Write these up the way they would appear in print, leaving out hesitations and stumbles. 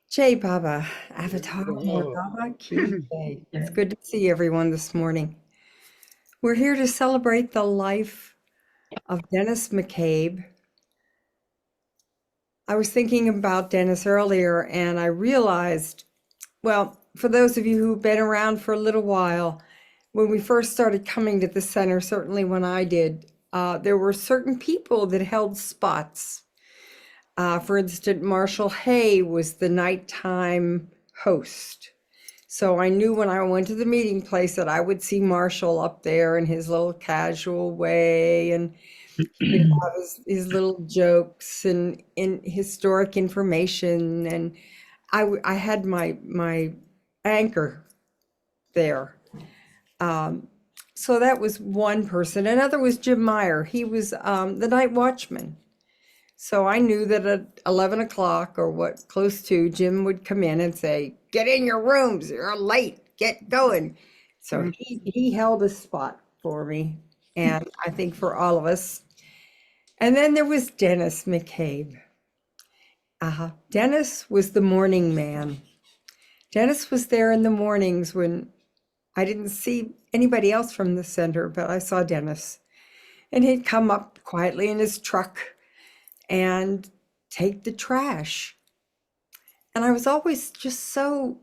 Jai Baba, Avatar More Oh, Baba Ki Jai. It's good to see everyone this morning. We're here to celebrate the life of Dennis McCabe. I was thinking about Dennis earlier and I realized, well, for those of you who've been around for a little while, when we first started coming to the center, certainly when I did, there were certain people that held spots. For instance, Marshall Hay was the nighttime host. So I knew when I went to the meeting place that I would see Marshall up there in his little casual way, and he'd have his little jokes and in historic information. And I had my anchor there. Um, so that was one person. Another was Jim Meyer. He was the night watchman. So I knew that at 11 o'clock or what close to, Jim would come in and say, "Get in your rooms, you're late, get going." So he held a spot for me, and I think for all of us. And then there was Dennis McCabe. Dennis was the morning man. Dennis was there in the mornings when I didn't see anybody else from the center, but I saw Dennis. And he'd come up quietly in his truck and take the trash. And I was always just so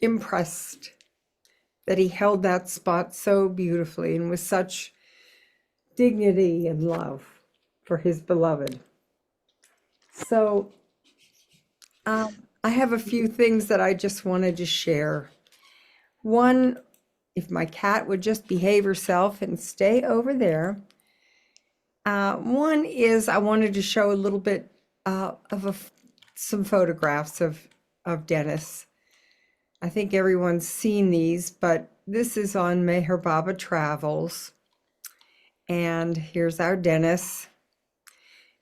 impressed that he held that spot so beautifully and with such dignity and love for his beloved. So I have a few things that I just wanted to share. One, if my cat would just behave herself and stay over there. One is I wanted to show a little bit some photographs of Dennis. I think everyone's seen these, but this is on Meher Baba Travels. And here's our Dennis.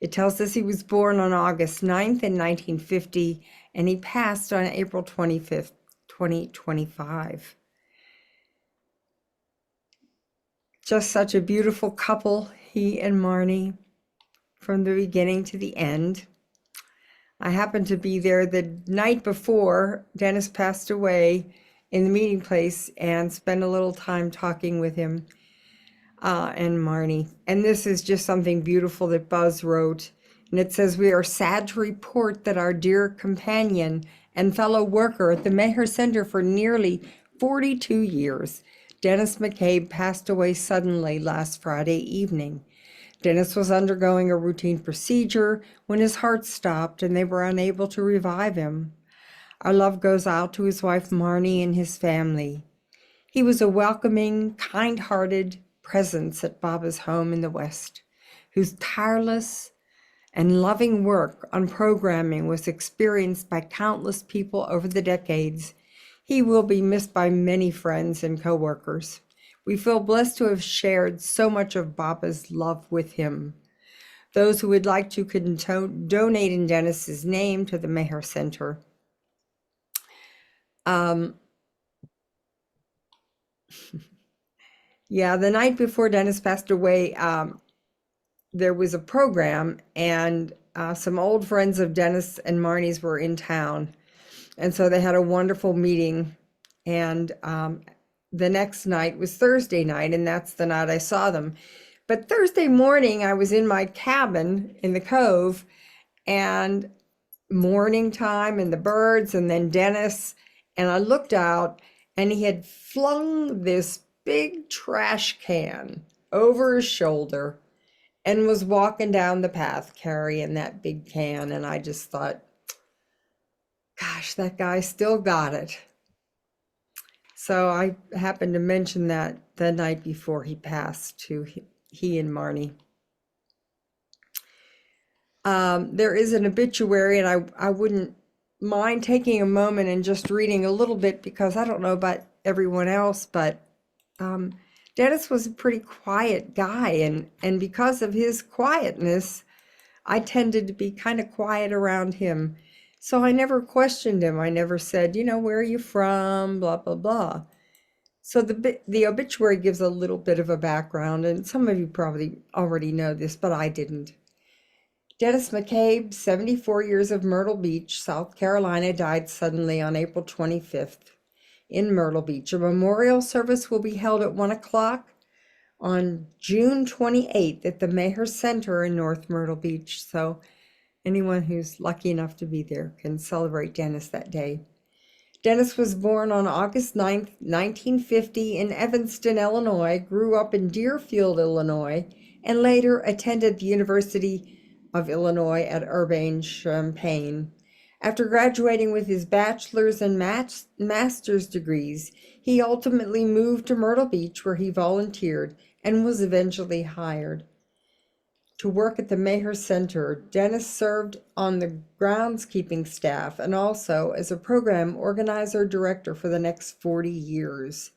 It tells us he was born on August 9th in 1950, and he passed on April 25th, 2025. Just such a beautiful couple, he and Marnie, from the beginning to the end. I happened to be there the night before Dennis passed away in the meeting place and spent a little time talking with him and Marnie. And this is just something beautiful that Buzz wrote. And it says, "We are sad to report that our dear companion and fellow worker at the Meher Center for nearly 42 years, Dennis McCabe, passed away suddenly last Friday evening. Dennis was undergoing a routine procedure when his heart stopped and they were unable to revive him. Our love goes out to his wife Marnie and his family. He was a welcoming, kind-hearted presence at Baba's home in the West, whose tireless and loving work on programming was experienced by countless people over the decades. He will be missed by many friends and coworkers. We feel blessed to have shared so much of Baba's love with him. Those who would like to can donate in Dennis's name to the Meher Center." Yeah, the night before Dennis passed away, there was a program, and some old friends of Dennis and Marnie's were in town. And so they had a wonderful meeting. And the next night was Thursday night, and that's the night I saw them. But Thursday morning, I was in my cabin in the cove, and morning time and the birds, and then Dennis. And I looked out, and he had flung this big trash can over his shoulder and was walking down the path carrying that big can. And I just thought, gosh, that guy still got it. So I happened to mention that the night before he passed to he and Marnie. There is an obituary, and I wouldn't mind taking a moment and just reading a little bit because I don't know about everyone else, but Dennis was a pretty quiet guy, and because of his quietness, I tended to be kind of quiet around him. So I never questioned him. I never said, "Where are you from?" Blah, blah, blah. So the obituary gives a little bit of a background, and some of you probably already know this, but I didn't. Dennis McCabe, 74 years of Myrtle Beach, South Carolina, died suddenly on April 25th in Myrtle Beach. A memorial service will be held at 1 o'clock on June 28th at the Maher Center in North Myrtle Beach. So anyone who's lucky enough to be there can celebrate Dennis that day. Dennis was born on August 9th, 1950 in Evanston, Illinois, grew up in Deerfield, Illinois, and later attended the University of Illinois at Urbana-Champaign. After graduating with his bachelor's and master's degrees, he ultimately moved to Myrtle Beach, where he volunteered and was eventually hired to work at the Maher Center. Dennis served on the groundskeeping staff and also as a program organizer director for the next 40 years.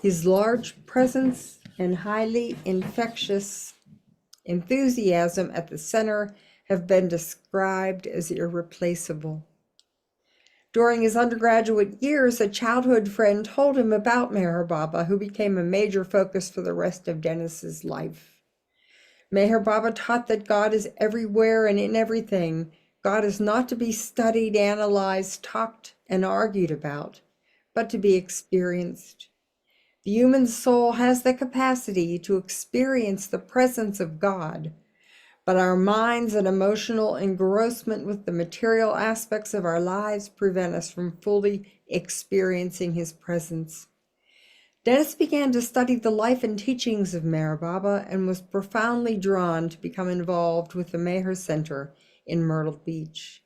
His large presence and highly infectious enthusiasm at the center have been described as irreplaceable. During his undergraduate years, a childhood friend told him about Meher Baba, who became a major focus for the rest of Dennis's life. Meher Baba taught that God is everywhere and in everything. God is not to be studied, analyzed, talked, and argued about, but to be experienced. The human soul has the capacity to experience the presence of God, but our minds and emotional engrossment with the material aspects of our lives prevent us from fully experiencing His presence. Dennis began to study the life and teachings of Meher Baba and was profoundly drawn to become involved with the Maher Center in Myrtle Beach.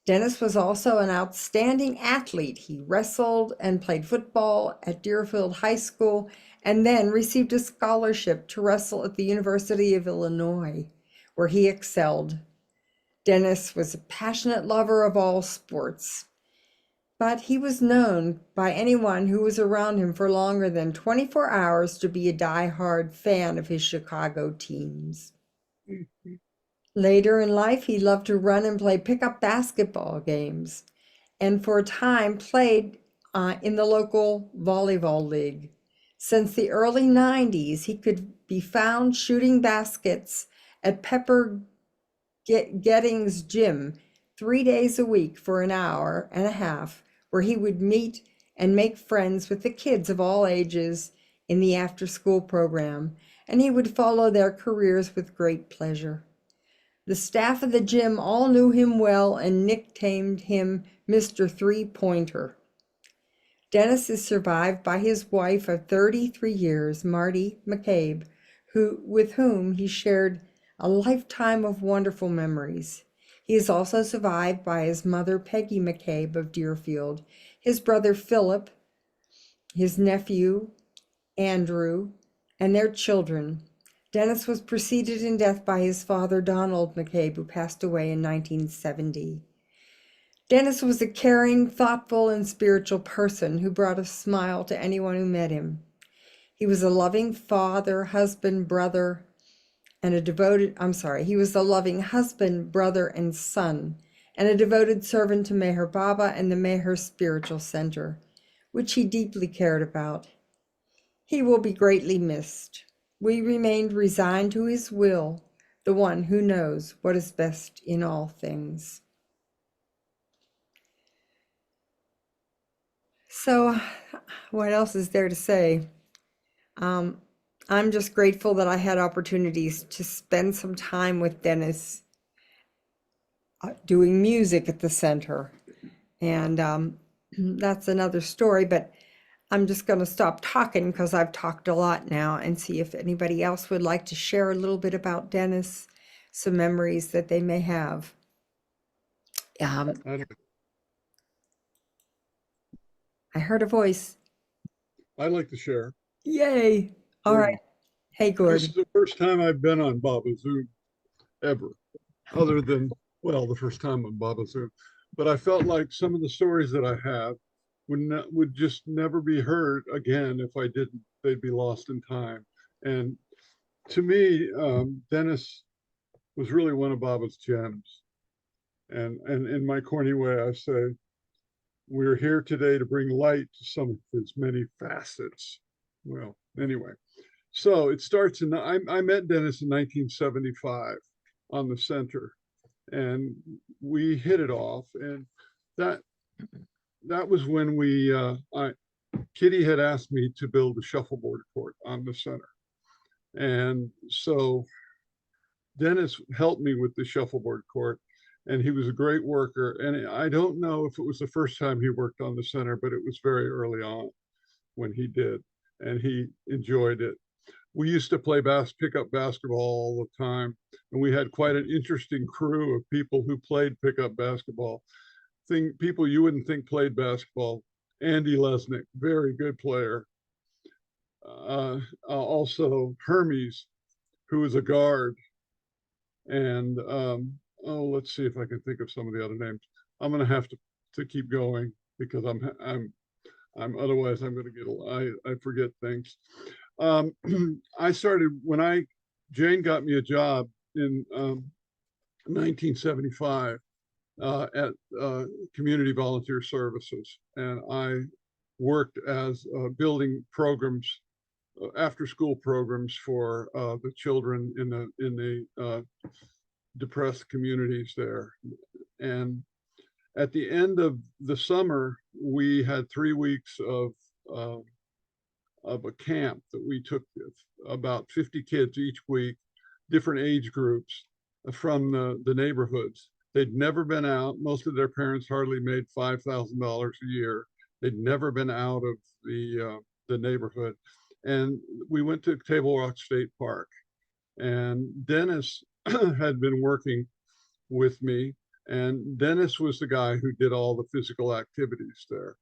Dennis was also an outstanding athlete. He wrestled and played football at Deerfield High School and then received a scholarship to wrestle at the University of Illinois, where he excelled. Dennis was a passionate lover of all sports, but he was known by anyone who was around him for longer than 24 hours to be a die-hard fan of his Chicago teams. Later in life, he loved to run and play pickup basketball games, and for a time played in the local volleyball league. Since the early 90s, he could be found shooting baskets at Pepper Gettings Gym 3 days a week for an hour and a half, where he would meet and make friends with the kids of all ages in the after-school program, and he would follow their careers with great pleasure. The staff of the gym all knew him well and nicknamed him Mr. Three-Pointer. Dennis is survived by his wife of 33 years, Mardi McCabe, with whom he shared a lifetime of wonderful memories. He is also survived by his mother, Peggy McCabe of Deerfield, his brother, Philip, his nephew, Andrew, and their children. Dennis was preceded in death by his father, Donald McCabe, who passed away in 1970. Dennis was a caring, thoughtful, and spiritual person who brought a smile to anyone who met him. He was a loving father, husband, brother, and he was a loving husband, brother, and son, and a devoted servant to Meher Baba and the Maher Spiritual Center, which he deeply cared about. He will be greatly missed. We remained resigned to his will, the one who knows what is best in all things. So, what else is there to say? I'm just grateful that I had opportunities to spend some time with Dennis doing music at the center. And that's another story, but I'm just going to stop talking because I've talked a lot now and see if anybody else would like to share a little bit about Dennis, some memories that they may have. I heard a voice. I'd like to share. Yay. All right. Hey, Gordon. This is the first time I've been on Baba Zoom ever, other than, well, the first time on Baba Zoom. But I felt like some of the stories that I have would just never be heard again if I didn't. They'd be lost in time. And to me, Dennis was really one of Baba's gems. And in my corny way, I say, we're here today to bring light to some of his many facets. Well, anyway. So it starts I met Dennis in 1975 on the center, and we hit it off. And that that was when Kitty had asked me to build a shuffleboard court on the center. And so Dennis helped me with the shuffleboard court, and he was a great worker. And I don't know if it was the first time he worked on the center, but it was very early on when he did, and he enjoyed it. We used to play pickup basketball all the time, and we had quite an interesting crew of people who played pickup basketball. People you wouldn't think played basketball. Andy Lesnick, very good player. Also Hermes, who was a guard, and oh, let's see if I can think of some of the other names. I'm going to have to keep going because I'm otherwise I'm going to I forget things. I started when Jane got me a job in 1975 at Community Volunteer Services, and I worked as building programs, after school programs for the children in the depressed communities there. And at the end of the summer, we had 3 weeks of a camp that we took about 50 kids each week, different age groups from the neighborhoods. They'd never been out. Most of their parents hardly made $5,000 a year. They'd never been out of the neighborhood. And we went to Table Rock State Park. And Dennis had been working with me. And Dennis was the guy who did all the physical activities there.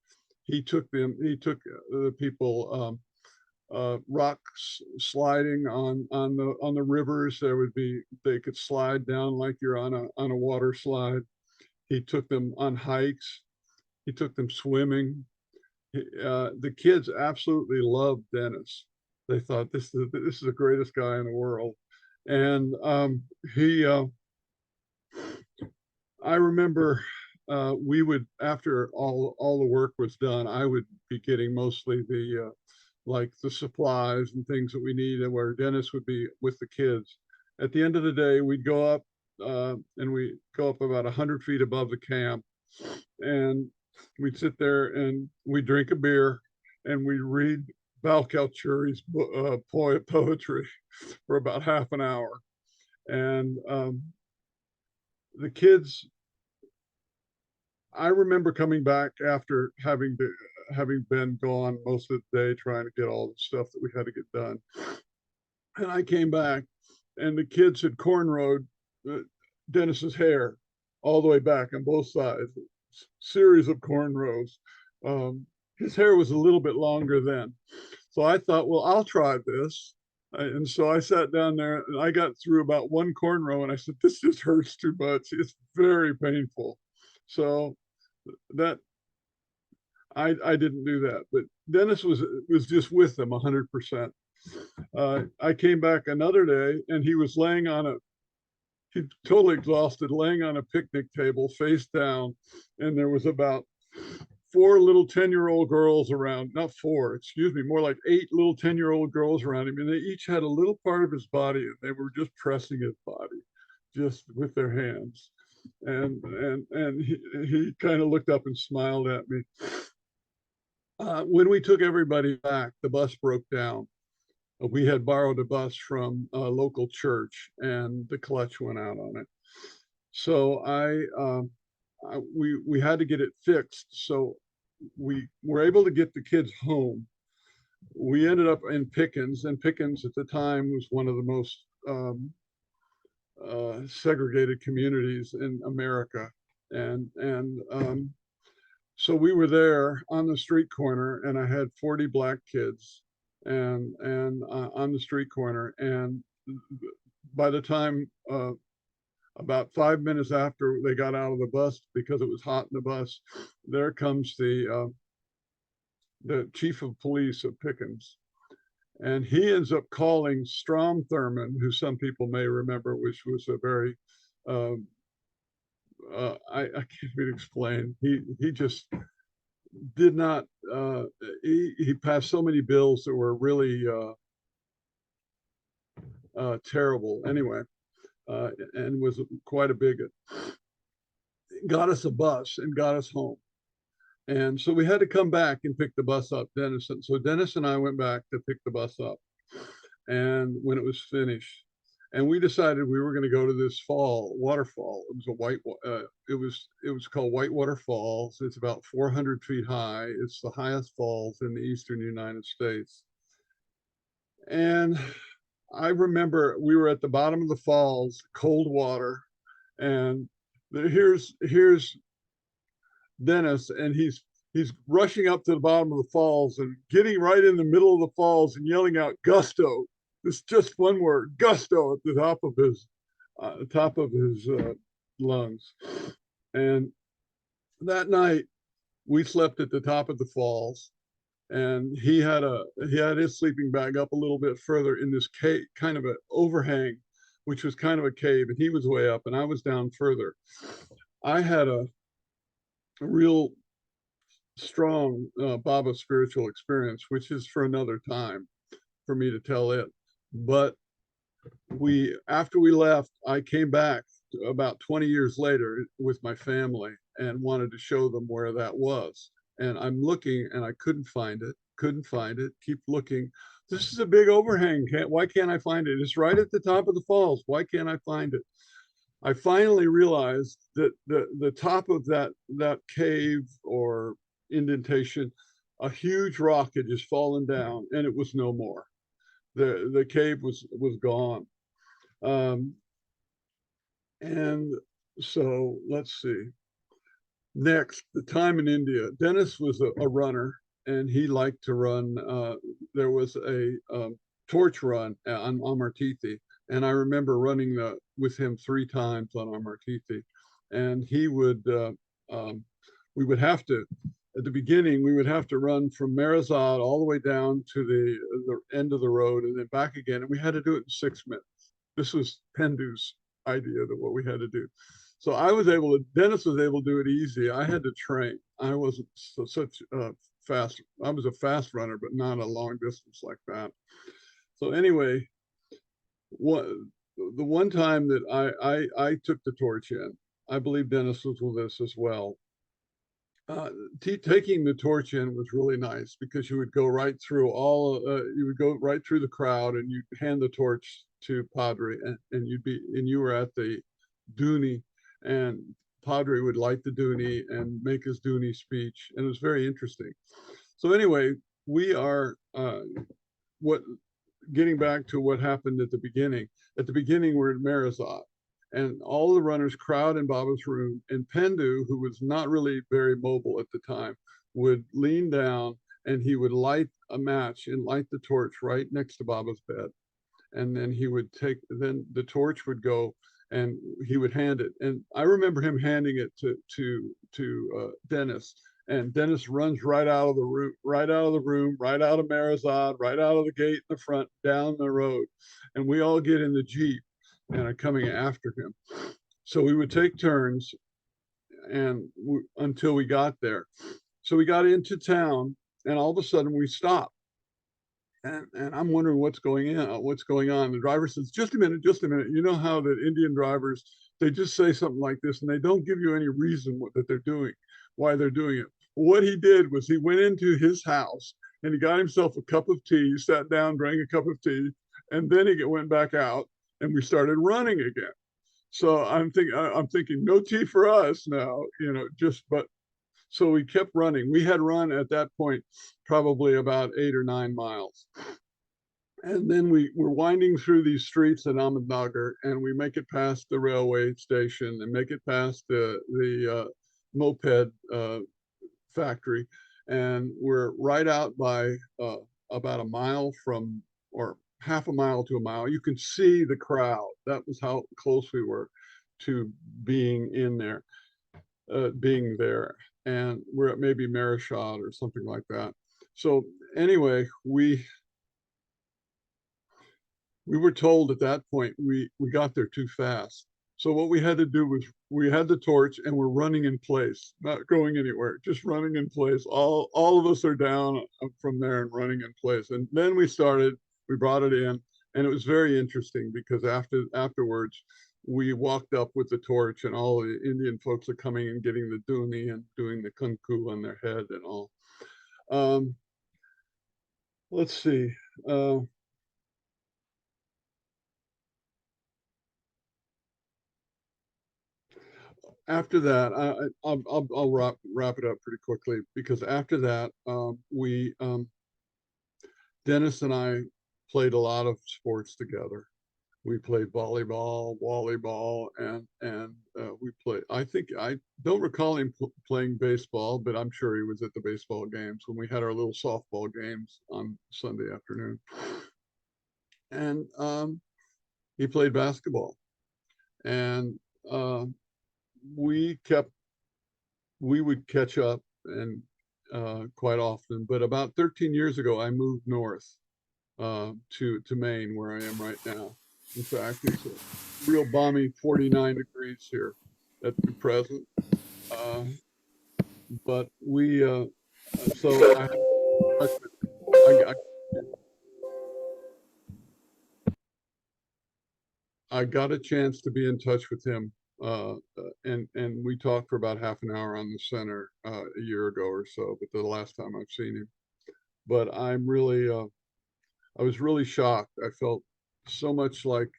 He took the people rocks sliding on the rivers. They could slide down like you're on a water slide. He took them on hikes. He took them swimming. The kids absolutely loved Dennis. They thought this is the greatest guy in the world. And I remember we would, after all the work was done, I would be getting mostly like the supplies and things that we needed, where Dennis would be with the kids. At the end of the day, we'd go up and we go up about 100 feet above the camp, and we'd sit there and we'd drink a beer and we'd read Val Kalchuri's poetry for about half an hour. And the kids, I remember coming back after having been gone most of the day trying to get all the stuff that we had to get done. And I came back and the kids had cornrowed Dennis's hair all the way back on both sides, series of cornrows. His hair was a little bit longer then. So I thought, well, I'll try this. And so I sat down there and I got through about one cornrow and I said, this just hurts too much. It's very painful. So that I didn't do that, but Dennis was just with them 100%. I came back another day and he was he's totally exhausted, laying on a picnic table face down. And there was about 4 little 10-year-old girls around, not 4, excuse me, more like 8 little 10-year-old girls around him. And they each had a little part of his body and they were just pressing his body just with their hands. And he kind of looked up and smiled at me. When we took everybody back, the bus broke down. We had borrowed a bus from a local church and the clutch went out on it. So we had to get it fixed. So we were able to get the kids home. We ended up in Pickens, and Pickens at the time was one of the most segregated communities in America. And so we were there on the street corner, and I had 40 black kids and on the street corner. And by the time about 5 minutes after they got out of the bus, because it was hot in the bus, there comes the chief of police of Pickens. And he ends up calling Strom Thurmond, who some people may remember, which was a very, I can't even explain. He just did not, he passed so many bills that were really terrible. Anyway, and was quite a bigot. Got us a bus and got us home. And so we had to come back and pick the bus up, Dennis. So Dennis and I went back to pick the bus up. And when it was finished, and we decided we were going to go to this waterfall. It was a it was called Whitewater Falls. It's about 400 feet high. It's the highest falls in the eastern United States. And I remember we were at the bottom of the falls, cold water, and here's Dennis, and he's rushing up to the bottom of the falls and getting right in the middle of the falls and yelling out gusto. It's just one word, gusto, at the top of his lungs. And that night we slept at the top of the falls, and he had his sleeping bag up a little bit further in this cave, kind of an overhang, which was kind of a cave, and he was way up and I was down further. I had a real strong Baba spiritual experience, which is for another time for me to tell it. But after we left, I came back about 20 years later with my family and wanted to show them where that was. And I'm looking and I couldn't find it, keep looking. This is a big overhang. Why can't I find it? It's right at the top of the falls. Why can't I find it? I finally realized that the top of that cave or indentation, a huge rock had just fallen down and it was no more. The cave was gone. And so let's see. Next, the time in India. Dennis was a runner, and he liked to run. There was a torch run on Amartithi, and I remember running with him 3 times on Amartithi. And he would, we would have to, at the beginning, we would have to run from Marazad all the way down to the end of the road and then back again. And we had to do it in 6 minutes. This was Pendu's idea that what we had to do. So Dennis was able to do it easy. I had to train. I wasn't such fast. I was a fast runner, but not a long distance like that. So anyway, the one time that I took the torch in, I believe Dennis was with us as well. Taking the torch in was really nice because you would go right through the crowd and you'd hand the torch to Padre and you were at the Duni, and Padre would light the Duni and make his Duni speech, and it was very interesting. So anyway, we are getting back to what happened at the beginning. At the beginning, we're in Marazat, and all the runners crowd in Baba's room, and Pendu, who was not really very mobile at the time, would lean down and he would light a match and light the torch right next to Baba's bed. And then then the torch would go and he would hand it. And I remember him handing it to Dennis. And Dennis runs right out of the room, right out of Marazad, right out of the gate in the front, down the road. And we all get in the Jeep and are coming after him. So we would take turns until we got there. So we got into town and all of a sudden we stopped. And I'm wondering what's going on. The driver says, just a minute. You know how that Indian drivers, they just say something like this and they don't give you any reason that they're doing, why they're doing it. What he did was he went into his house and he got himself a cup of tea, sat down, drank a cup of tea, and then he went back out and we started running again. So I'm thinking no tea for us now, but so we kept running. We had run at that point probably about 8 or 9 miles. And then we were winding through these streets in Ahmednagar, and we make it past the railway station and make it past the moped factory. And we're right out by about a mile from, or half a mile to a mile. You can see the crowd. That was how close we were to being there. And we're at maybe Marishad or something like that. So anyway, we were told at that point we got there too fast. So what we had to do was we had the torch and we're running in place, not going anywhere, just running in place. All of us are down from there and running in place. And then we brought it in, and it was very interesting because afterwards we walked up with the torch, and all the Indian folks are coming and getting the duni and doing the kunku on their head and all. Um, let's see. After that, I'll wrap it up pretty quickly, because after that, Dennis and I played a lot of sports together. We played volleyball, and we played. I think I don't recall him playing baseball, but I'm sure he was at the baseball games when we had our little softball games on Sunday afternoon. And he played basketball, and uh, we would catch up and quite often. But about 13 years ago, I moved north to Maine, where I am right now. In fact, it's a real balmy 49 degrees here at the present. Uh, but we, so I, I got a chance to be in touch with him, and we talked for about half an hour on the center a year ago or so. But the last time I've seen him, but I was really shocked. I felt so much like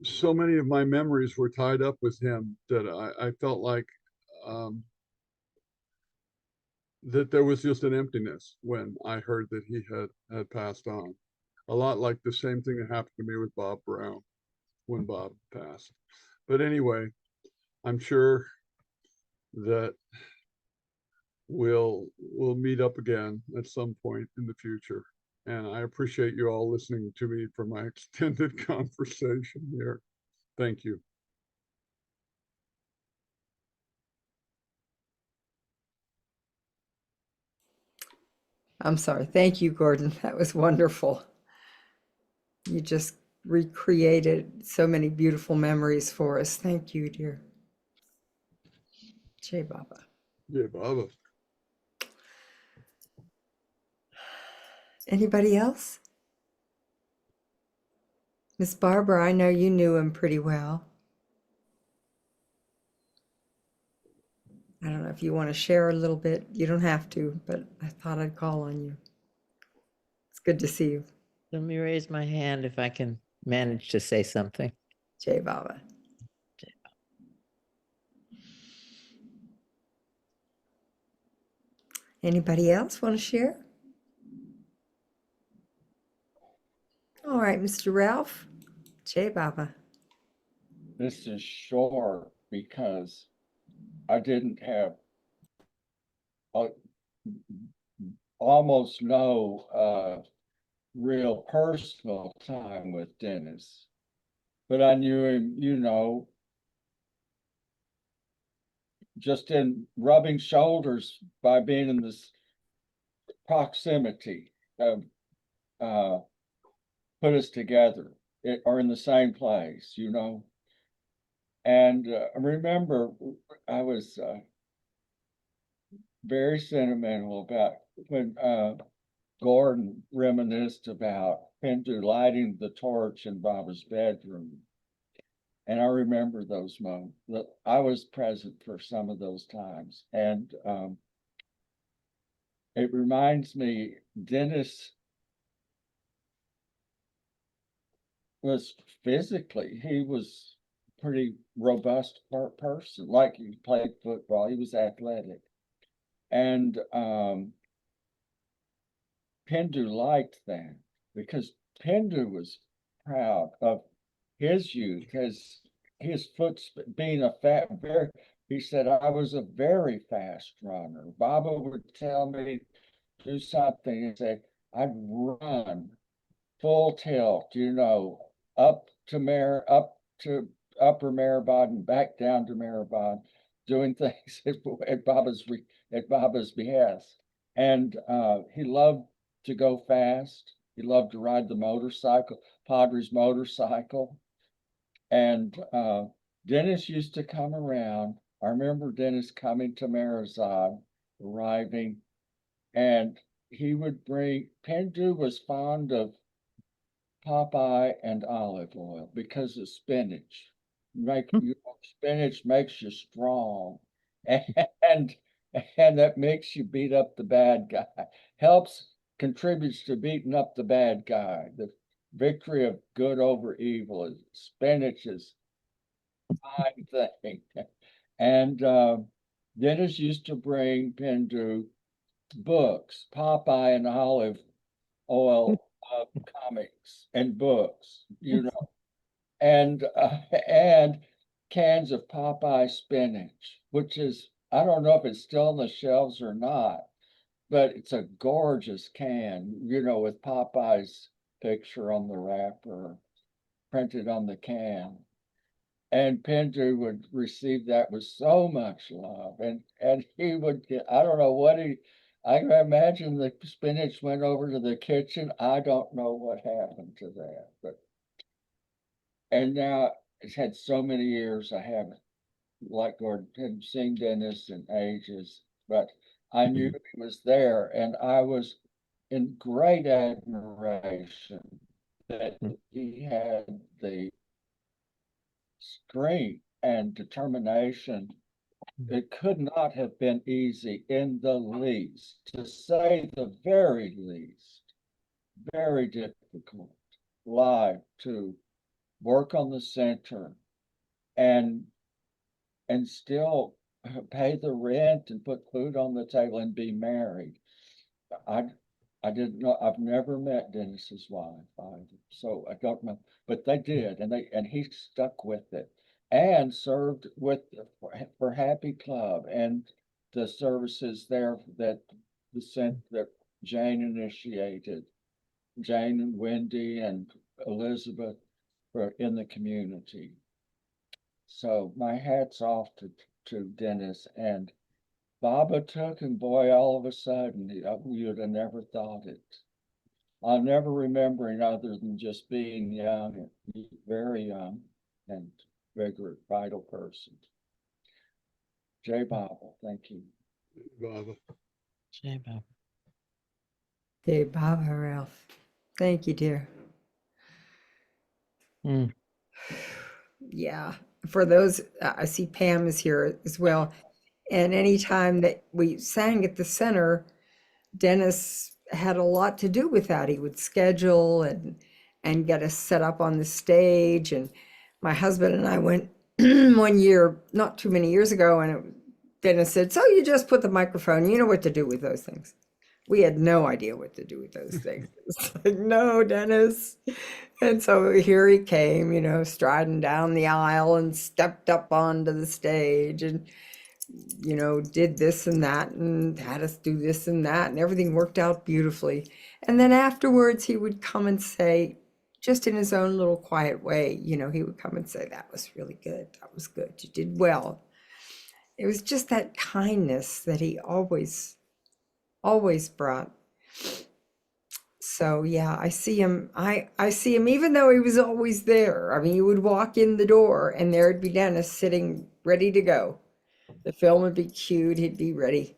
so many of my memories were tied up with him that I felt like um, that there was just an emptiness when I heard that he had passed on. A lot like the same thing that happened to me with Bob Brown when Bob passed. But anyway, I'm sure that we'll meet up again at some point in the future. And I appreciate you all listening to me for my extended conversation here. Thank you. I'm sorry. Thank you, Gordon. That was wonderful. You just recreated so many beautiful memories for us. Thank you, dear. Jai Baba. Yeah, Baba. Anybody else? Miss Barbara, I know you knew him pretty well. I don't know if you want to share a little bit. You don't have to, but I thought I'd call on you. It's good to see you. Let me raise my hand if I can manage to say something. Jai Baba. Anybody else want to share? All right, Mr. Ralph. Jai Baba. This is short because I didn't have almost no real personal time with Dennis, but I knew him, just in rubbing shoulders by being in this proximity of put us together or in the same place, And I remember I was very sentimental about when Gordon reminisced about Pinto lighting the torch in Baba's bedroom. And I remember those moments. I was present for some of those times. And it reminds me, Dennis was physically, he was a pretty robust person. Like he played football, he was athletic. And Pindu liked that because Pindu was proud of his youth, his foot being a he said, I was a very fast runner. Baba would tell me do something and say, I'd run full tilt, up to Upper Maribod and back down to Maribod, doing things at Baba's behest. And he loved to go fast. He loved to ride the motorcycle, Padre's motorcycle. And Dennis used to come around. I remember Dennis coming to Marizod, arriving, and he would bring, Pendu was fond of Popeye and olive oil because of spinach. Spinach makes you strong, and and that makes you beat up the bad guy. Contributes to beating up the bad guy. The victory of good over evil is spinach is a fine thing. And Dennis used to bring Pendu books, Popeye and olive oil comics and books, and cans of Popeye spinach, which is, I don't know if it's still on the shelves or not, but it's a gorgeous can, with Popeye's picture on the wrapper printed on the can. And Pinter would receive that with so much love. And he would get, I don't know what I can imagine the spinach went over to the kitchen. I don't know what happened to that, and now it's had so many years I haven't, like Gordon, hadn't seen Dennis in ages, but I knew he was there, and I was in great admiration that he had the strength and determination. It could not have been easy in the least, to say the very least, very difficult life to work on the center and still pay the rent and put food on the table and be married. I I didn't know. I've never met Dennis's wife either, so I don't know. But they did, and he stuck with it, and served with for Happy Club and the services there that that Jane initiated. Jane and Wendy and Elizabeth were in the community. So my hat's off to Dennis, and Baba took, and boy, all of a sudden, you'd have never thought it. I'll never remember it other than just being young, very young, and vigorous, vital person. Jay Baba, thank you. Baba. Shame on- Hey, Baba, Ralph. Thank you, dear. Mm. Yeah. For those, I see Pam is here as well. And anytime that we sang at the center, Dennis had a lot to do with that. He would schedule and get us set up on the stage. And my husband and I went one year, not too many years ago, and Dennis said, "So you just put the microphone, you know what to do with those things." We had no idea what to do with those things. It's like, no, Dennis. And so here he came, striding down the aisle and stepped up onto the stage and did this and that and had us do this and that, and everything worked out beautifully. And then afterwards, he would come and say, just in his own little quiet way, he would come and say, "That was really good. That was good. You did well." It was just that kindness that he always brought. So yeah, I see him. I see him even though he was always there. I mean, you would walk in the door and there'd be Dennis sitting ready to go. The film would be cued, he'd be ready.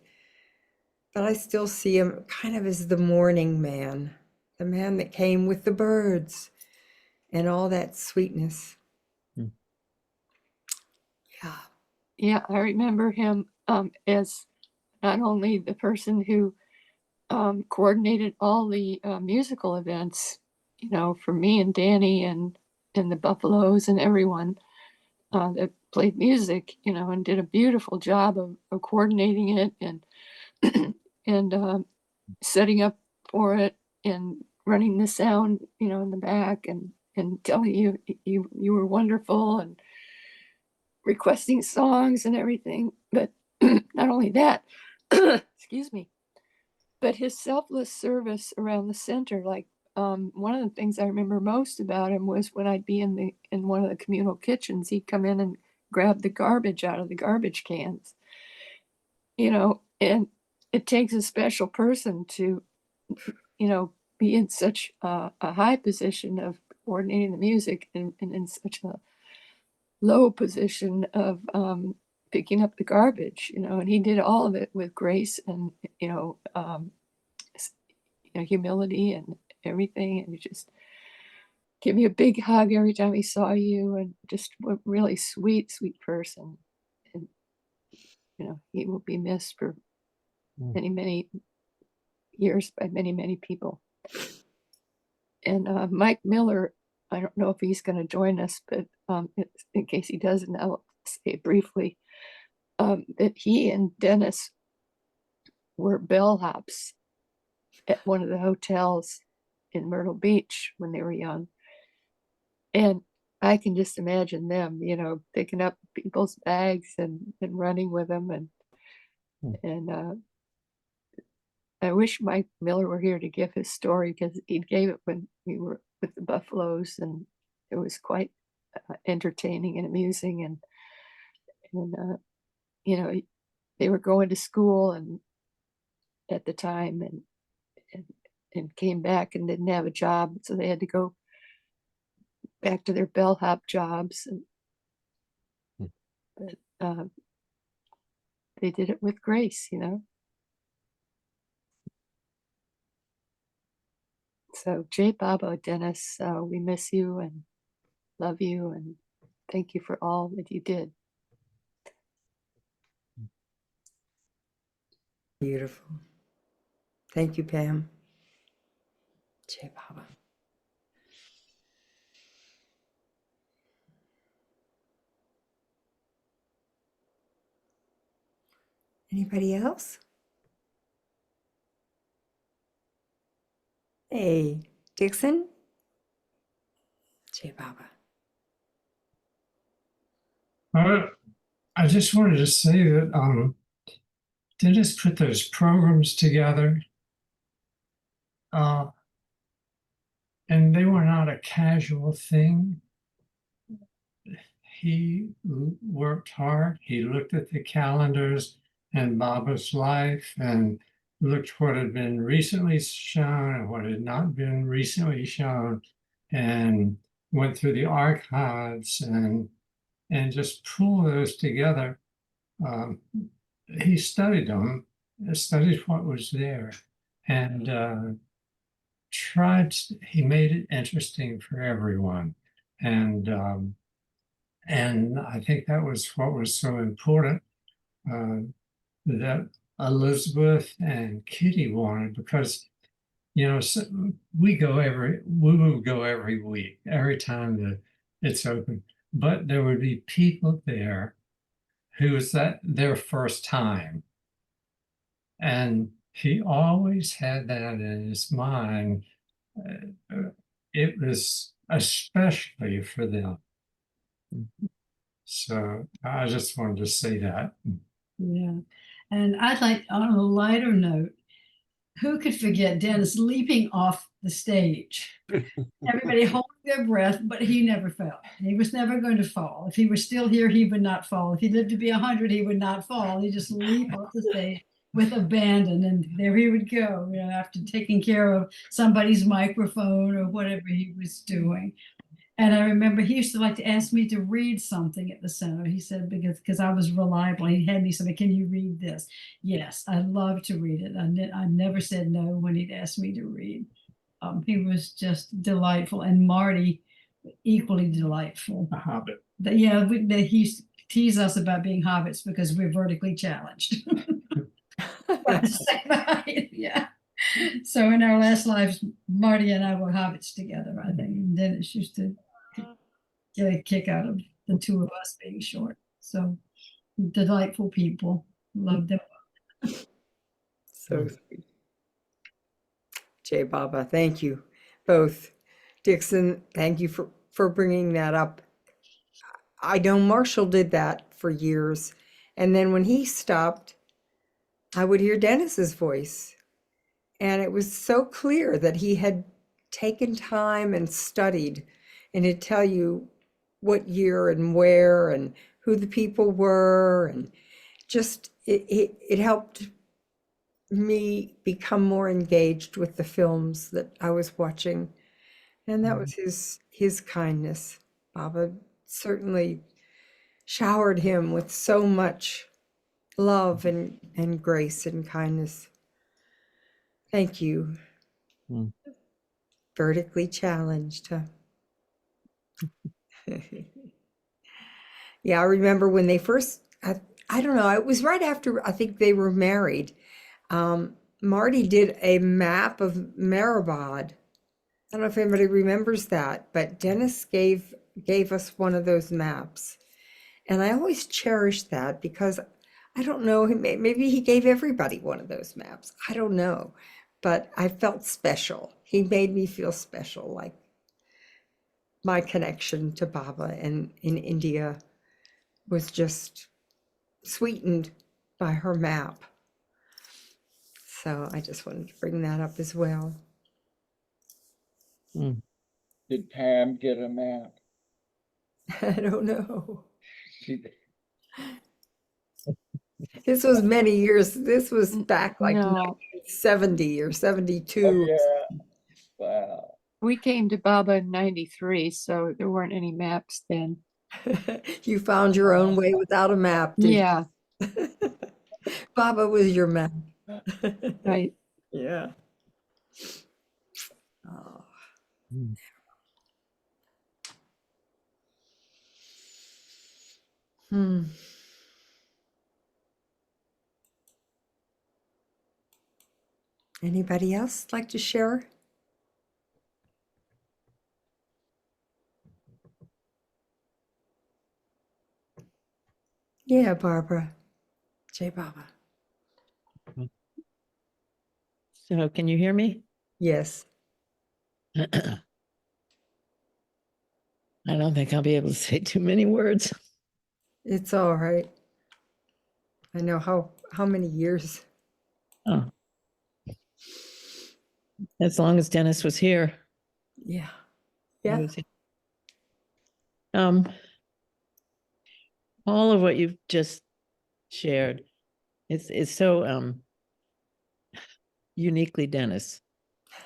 But I still see him kind of as the morning man, the man that came with the birds and all that sweetness. Hmm. Yeah. Yeah, I remember him as not only the person who coordinated all the musical events, for me and Danny and the Buffaloes and everyone that played music, and did a beautiful job of coordinating it and and setting up for it and running the sound, in the back and telling you were wonderful and requesting songs and everything. But not only that, excuse me, but his selfless service around the center. Like one of the things I remember most about him was when I'd be in one of the communal kitchens, he'd come in and grab the garbage out of the garbage cans, and it takes a special person to, be in such a high position of coordinating the music and in such a low position of picking up the garbage, and he did all of it with grace and, humility and everything. And give me a big hug every time he saw you, and just a really sweet, sweet person. And, he will be missed for Mm. many, many years by many, many people. And Mike Miller, I don't know if he's going to join us, but in case he doesn't, I'll say briefly that he and Dennis were bellhops at one of the hotels in Myrtle Beach when they were young. And I can just imagine them, picking up people's bags and running with them. And I wish Mike Miller were here to give his story, because he gave it when we were with the Buffaloes, and it was quite entertaining and amusing. And they were going to school and at the time, and came back and didn't have a job, so they had to go back to their bellhop jobs. But they did it with grace, So Jay Baba, Dennis, we miss you and love you, and thank you for all that you did. Beautiful. Thank you, Pam. Jai Baba. Anybody else? Hey, Dixon? Jai Baba. I just wanted to say that Dennis put those programs together, and they were not a casual thing. He worked hard. He looked at the calendars and Baba's life and looked what had been recently shown and what had not been recently shown, and went through the archives and just pulled those together. He studied them, studied what was there, and he made it interesting for everyone. And I think that was what was so important, that Elizabeth and Kitty wanted, because so we would go every week, every time that it's open, but there would be people there who was their first time, and he always had that in his mind. It was especially for them. So I just wanted to say that. Yeah. And I'd like, on a lighter note, who could forget Dennis leaping off the stage? Everybody holding their breath, but he never fell. He was never going to fall. If he were still here, he would not fall. If he lived to be 100, he would not fall. He just leaped off the stage with abandon, and there he would go, after taking care of somebody's microphone or whatever he was doing. And I remember he used to like to ask me to read something at the center. He said, because I was reliable. He had me say, can you read this? Yes, I love to read it. I never said no when he'd asked me to read. He was just delightful. And Marty, equally delightful. A hobbit. He used to tease us about being hobbits because we're vertically challenged. Yeah. So in our last lives, Marty and I were hobbits together, I think. And Dennis used to get a kick out of the two of us being short. So delightful people. Love them. So sweet. Jai Baba, thank you both. Dixon, thank you for bringing that up. I know Marshall did that for years. And then when he stopped, I would hear Dennis's voice. And it was so clear that he had taken time and studied, and he'd tell you what year and where and who the people were. And just, it helped me become more engaged with the films that I was watching. And that was his kindness. Baba certainly showered him with so much love and grace and kindness. Thank you. Mm. Vertically challenged, huh? Yeah, I remember when they first, I don't know, it was right after I think they were married. Marty did a map of Maribod. I don't know if anybody remembers that, but Dennis gave us one of those maps. And I always cherished that because I don't know, maybe he gave everybody one of those maps. I don't know. But I felt special. He made me feel special, like my connection to Baba and in India was just sweetened by her map. So I just wanted to bring that up as well. Did Pam get a map? I don't know. She, This was many years. This was back like No, 70 or oh 72. yeah, wow. we came to Baba in 93, so there weren't any maps then. You found your own way without a map, did Yeah, you? Baba was your map. right. Yeah. Oh. Hmm. Anybody else like to share? Yeah, Barbara. Jay Baba. So can you hear me? Yes. I don't think I'll be able to say too many words. It's all right. I know how many years. Oh, as long as Dennis was here. Yeah. I Yeah. was here. All of what you've just shared is so uniquely Dennis.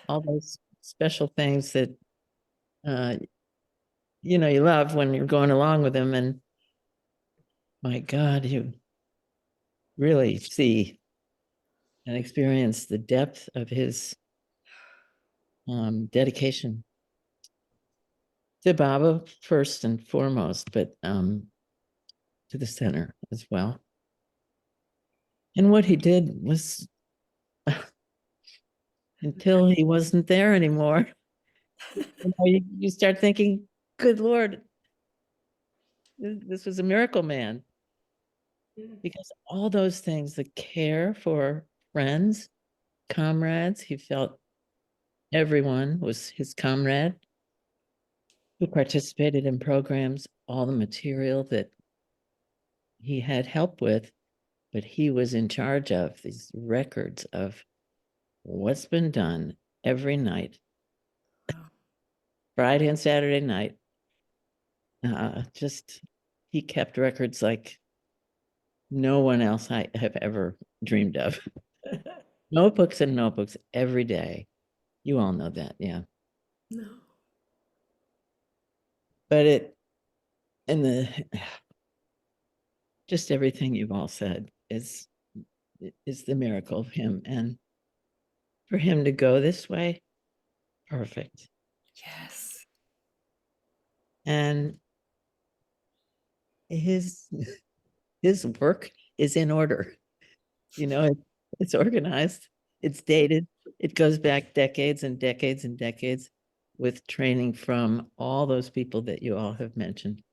All those special things that you know you love when you're going along with him, and my God, you really see and experience the depth of his dedication to Baba first and foremost, but to the center as well. And what he did was until he wasn't there anymore, you start thinking, good Lord, this was a miracle man. Because all those things, the care for friends, comrades, he felt everyone was his comrade who participated in programs, all the material that he had help with, but he was in charge of these records of what's been done every night, Friday and Saturday night. Just he kept records like no one else I have ever dreamed of. Notebooks and notebooks every day. You all know that, yeah. No. But it and the just everything you've all said is the miracle of him, and for him to go this way, perfect. Yes. And his work is in order. You know, it's organized, it's dated, it goes back decades and decades and decades with training from all those people that you all have mentioned.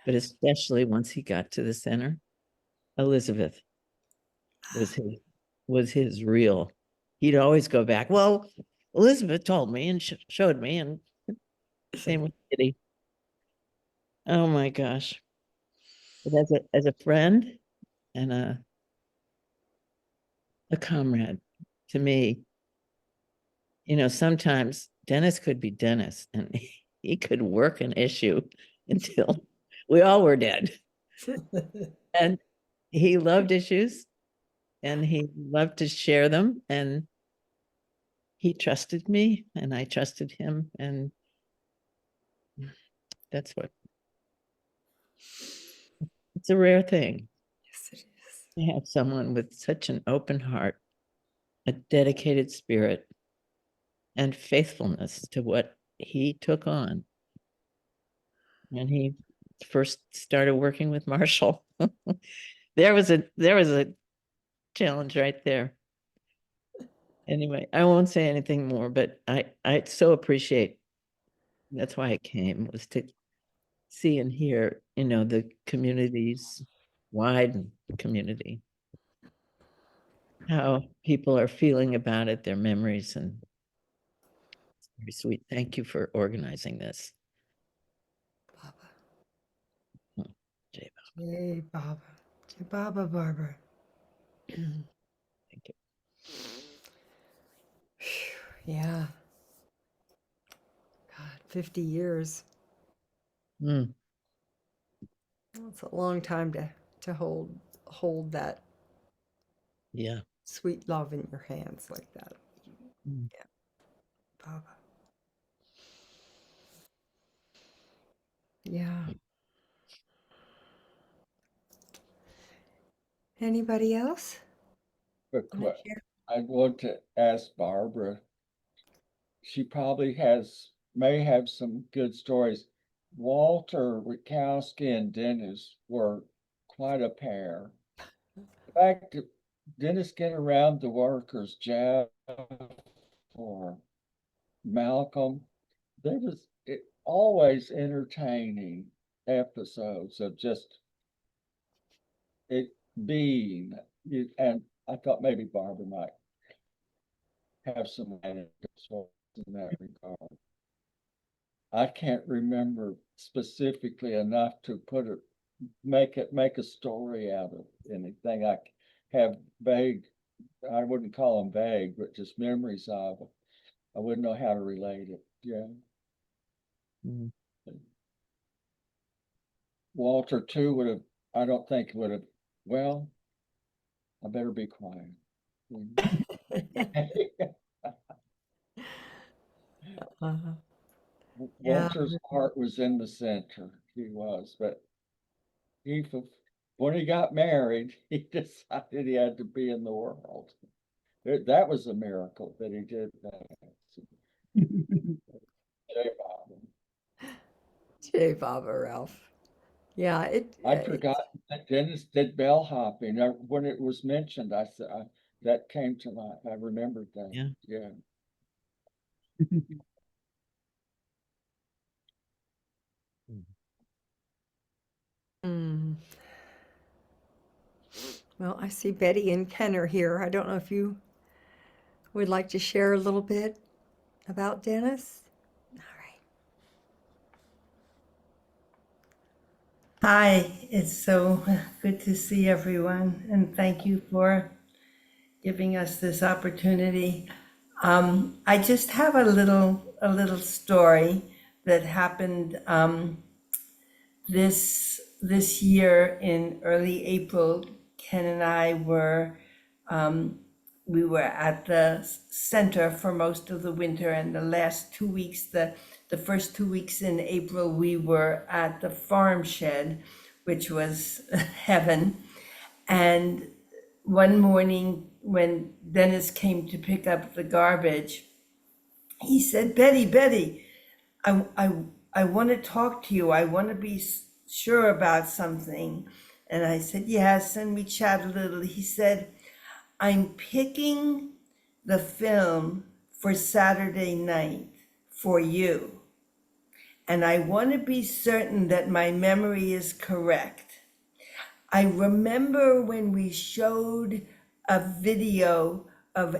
But especially once he got to the center, Elizabeth was his real. He'd always go back. Well, Elizabeth told me and showed me, and same with Kitty. Oh my gosh! But as a friend and a comrade to me, you know, sometimes Dennis could be Dennis, and he could work an issue until we all were dead. And he loved issues, and he loved to share them, and he trusted me and I trusted him, and that's what it's a rare thing Yes, it is. to have someone with such an open heart, a dedicated spirit, and faithfulness to what he took on. when he first started working with Marshall. There was a challenge right there. Anyway, I won't say anything more, but I so appreciate, that's why I came, was to see and hear, the community's wide community, how people are feeling about it, their memories, and it's very sweet. Thank you for organizing this. Baba. Jay, Yay, Baba. Jai Baba, Barbara. thank you. Yeah. God, 50 years. Mm, It's a long time to hold that yeah. sweet love in your hands like that. Mm. Baba. Yeah. Anybody else? But Wanna share? I'd want to ask Barbara. She probably may have some good stories. Walter Witkowski and Dennis were quite a pair. In fact, Dennis get around the workers, Jeff or Malcolm. There was always entertaining episodes of just it being, and I thought maybe Barbara might have some anecdotes in that regard. I can't remember specifically enough to make a story out of anything. I have vague, I wouldn't call them vague, but just memories of it. I wouldn't know how to relate it. Yeah. Mm. Walter too would have, I don't think would have, well, I better be quiet. Uh-huh. Yeah. Walter's heart was in the center. He was, but when he got married, he decided he had to be in the world. That was a miracle that he did that. Jay Bob. Jay Baba, Ralph. Yeah, I'd forgotten that Dennis did bellhopping. When it was mentioned, I said that came to mind. I remembered that. Yeah. Yeah. Mm. Well, I see Betty and Ken are here. I don't know if you would like to share a little bit about Dennis. All right. Hi, it's so good to see everyone, and thank you for giving us this opportunity. I just have a little story that happened this year in early April. Ken and I we were at the center for most of the winter, and the last 2 weeks, the first 2 weeks in April, we were at the farm shed, which was heaven. And one morning when Dennis came to pick up the garbage, he said, Betty, I want to talk to you. I want to be sure about something. And I said, yes, and we chatted a little. He said, I'm picking the film for Saturday night for you. And I want to be certain that my memory is correct. I remember when we showed a video of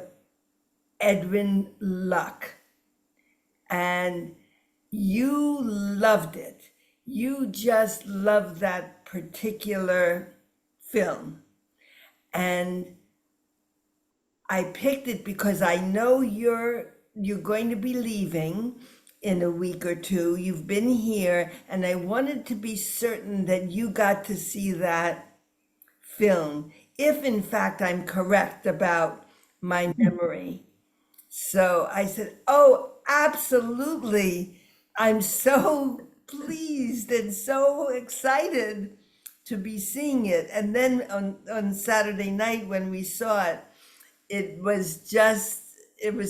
Edwin Luck, and you loved it. You just loved that particular film. And I picked it because I know you're going to be leaving in a week or two. You've been here, and I wanted to be certain that you got to see that film, if in fact I'm correct about my memory. So I said, oh, absolutely. I'm so pleased and so excited to be seeing it. And then on Saturday night when we saw it, it was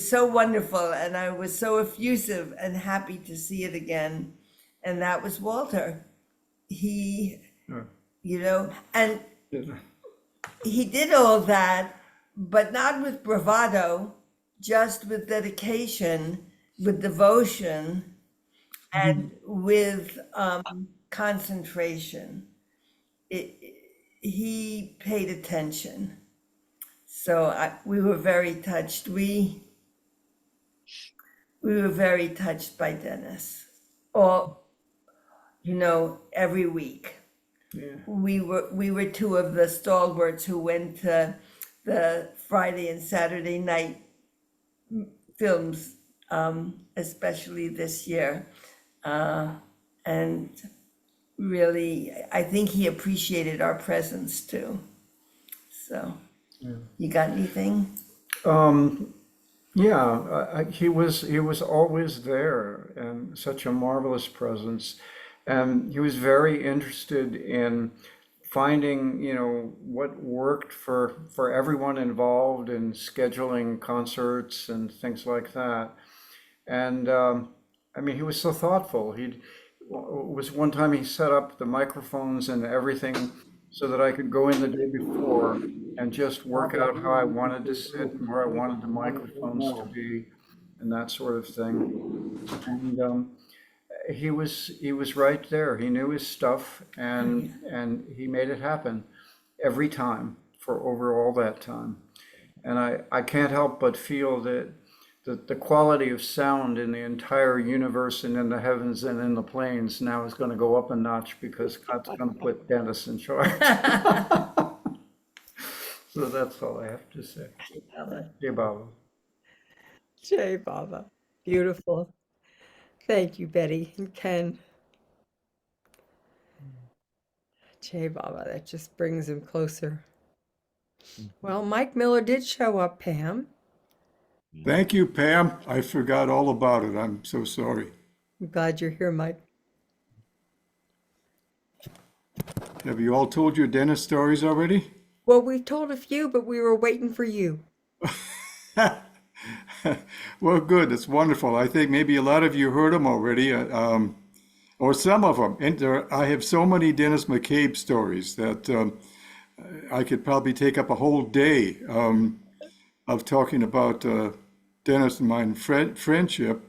so wonderful. And I was so effusive and happy to see it again. and that was Walter. He, Yeah. you know, and he did all that, but not with bravado, just with dedication, with devotion, and with concentration. He paid attention. So we were very touched. We were very touched by Dennis. All, you know, every week. Yeah. We were two of the stalwarts who went to the Friday and Saturday night films, especially this year. And really, I think he appreciated our presence too. So, you got anything? Yeah, he was always there and such a marvelous presence. And he was very interested in finding, what worked for everyone involved in scheduling concerts and things like that. And I mean, he was so thoughtful. It was one time he set up the microphones and everything so that I could go in the day before and just work out how I wanted to sit and where I wanted the microphones to be and that sort of thing. And he was right there. He knew his stuff, and he made it happen every time for over all that time. And I can't help but feel that the quality of sound in the entire universe and in the heavens and in the planes now is going to go up a notch because God's going to put Dennis in charge. So that's all I have to say. Jai Baba. Jai Baba. Beautiful. Thank you, Betty and Ken. Jai Baba, that just brings him closer. Well, Mike Miller did show up, Pam. Thank you, Pam. I forgot all about it. I'm so sorry. I'm glad you're here, Mike. Have you all told your Dennis stories already? Well, we've told a few, but we were waiting for you. Well, good. It's wonderful. I think maybe a lot of you heard them already, or some of them. And I have so many Dennis McCabe stories that I could probably take up a whole day of talking about Dennis and my friendship.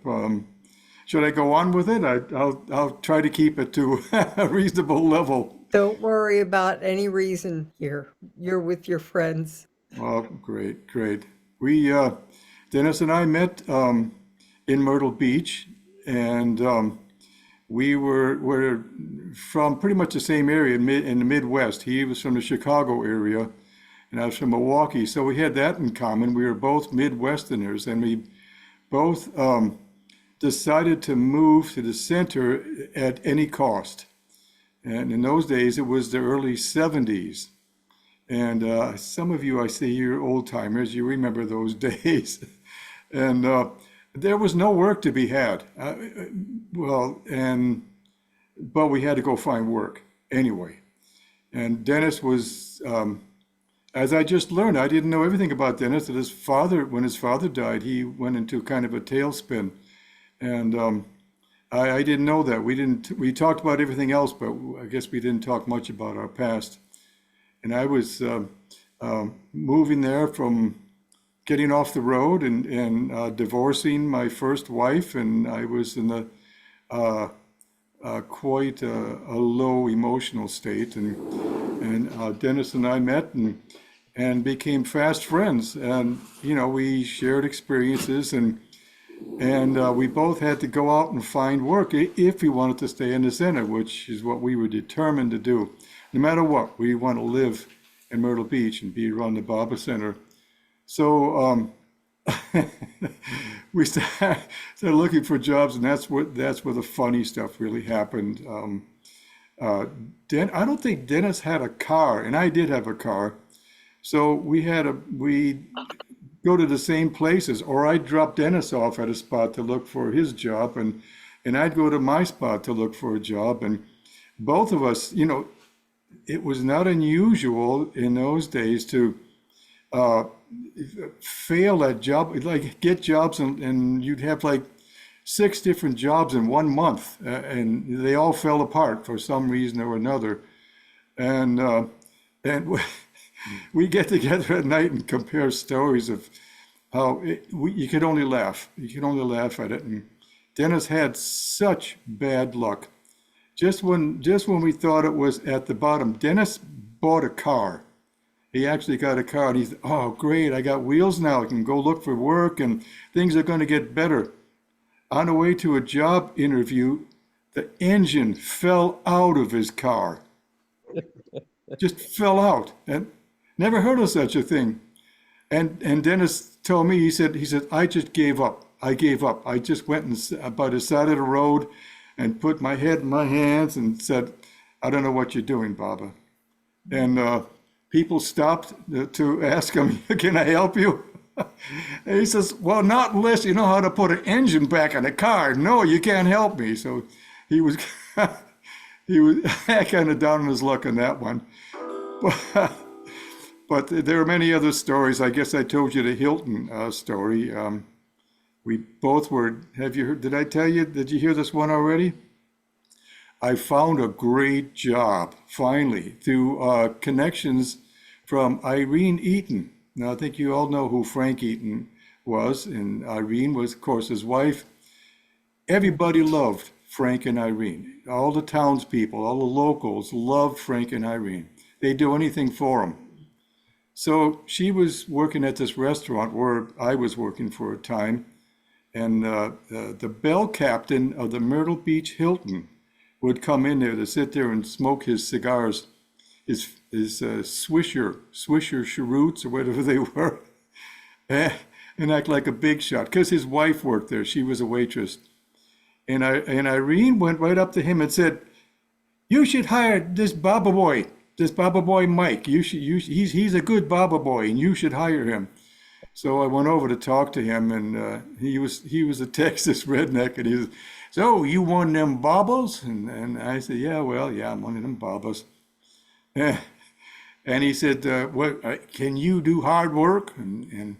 Should I go on with it? I'll try to keep it to a reasonable level. Don't worry about any reason here. You're with your friends. Oh, great, great. We, Dennis and I met in Myrtle Beach, and we were from pretty much the same area in the Midwest. He was from the Chicago area, and I was from Milwaukee, so we had that in common. We were both Midwesterners, and we both decided to move to the center at any cost. And in those days, it was the early 70s. And some of you, I see, you're old timers, you remember those days. And there was no work to be had. But we had to go find work anyway. And Dennis was, as I just learned, I didn't know everything about Dennis. That when his father died, he went into kind of a tailspin. And I didn't know that. We talked about everything else, but I guess we didn't talk much about our past. And I was moving there from getting off the road and divorcing my first wife, and I was in quite a low emotional state. And Dennis and I met and became fast friends. And we shared experiences, and we both had to go out and find work if we wanted to stay in the center, which is what we were determined to do. No matter what, we want to live in Myrtle Beach and be around the Baba Center. So we started looking for jobs, and that's where the funny stuff really happened. I don't think Dennis had a car, and I did have a car. So we go to the same places, or I'd drop Dennis off at a spot to look for his job, and I'd go to my spot to look for a job. And both of us, it was not unusual in those days to fail at job, like get jobs, and you'd have like 6 different jobs in 1 month, and they all fell apart for some reason or another. And we get together at night and compare stories of how you could only laugh. You could only laugh at it. And Dennis had such bad luck. Just when we thought it was at the bottom, Dennis bought a car. He actually got a car, and he's, oh, great, I got wheels now. I can go look for work, and things are going to get better. On the way to a job interview, the engine fell out of his car. Just fell out, and never heard of such a thing. And Dennis told me, he said, I just gave up. I gave up. I just went by the side of the road and put my head in my hands and said, I don't know what you're doing, Baba. And people stopped to ask him, can I help you? And he says, well, not unless you know how to put an engine back in a car. No, you can't help me. So he was kind of down on his luck on that one. But there are many other stories. I guess I told you the Hilton story. We both were, have you heard, did I tell you, did you hear this one already? I found a great job, finally, through connections from Irene Eaton. Now, I think you all know who Frank Eaton was, and Irene was, of course, his wife. Everybody loved Frank and Irene. All the townspeople, all the locals loved Frank and Irene. They'd do anything for them. So she was working at this restaurant where I was working for a time, and the bell captain of the Myrtle Beach Hilton would come in there to sit there and smoke his cigars, his Swisher cheroots or whatever they were, and act like a big shot because his wife worked there. She was a waitress. And Irene went right up to him and said, you should hire this Baba boy Mike. He's a good Baba boy, and you should hire him. So I went over to talk to him, and he was a Texas redneck, and he was, so you one of them Babas? And I said, yeah, I'm one of them Babas. And he said, what, can you do hard work? And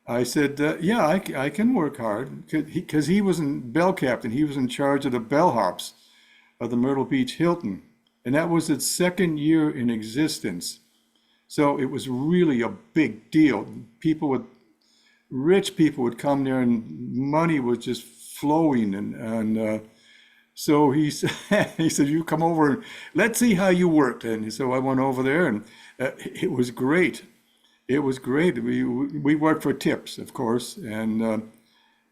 I said, yeah, I can work hard, because he was in bell captain. He was in charge of the bellhops of the Myrtle Beach Hilton. And that was its 2nd year in existence. So it was really a big deal. Rich people would come there, and money was just flowing. And so he said, you come over and let's see how you worked. And so I went over there, and it was great. It was great. We worked for tips, of course, and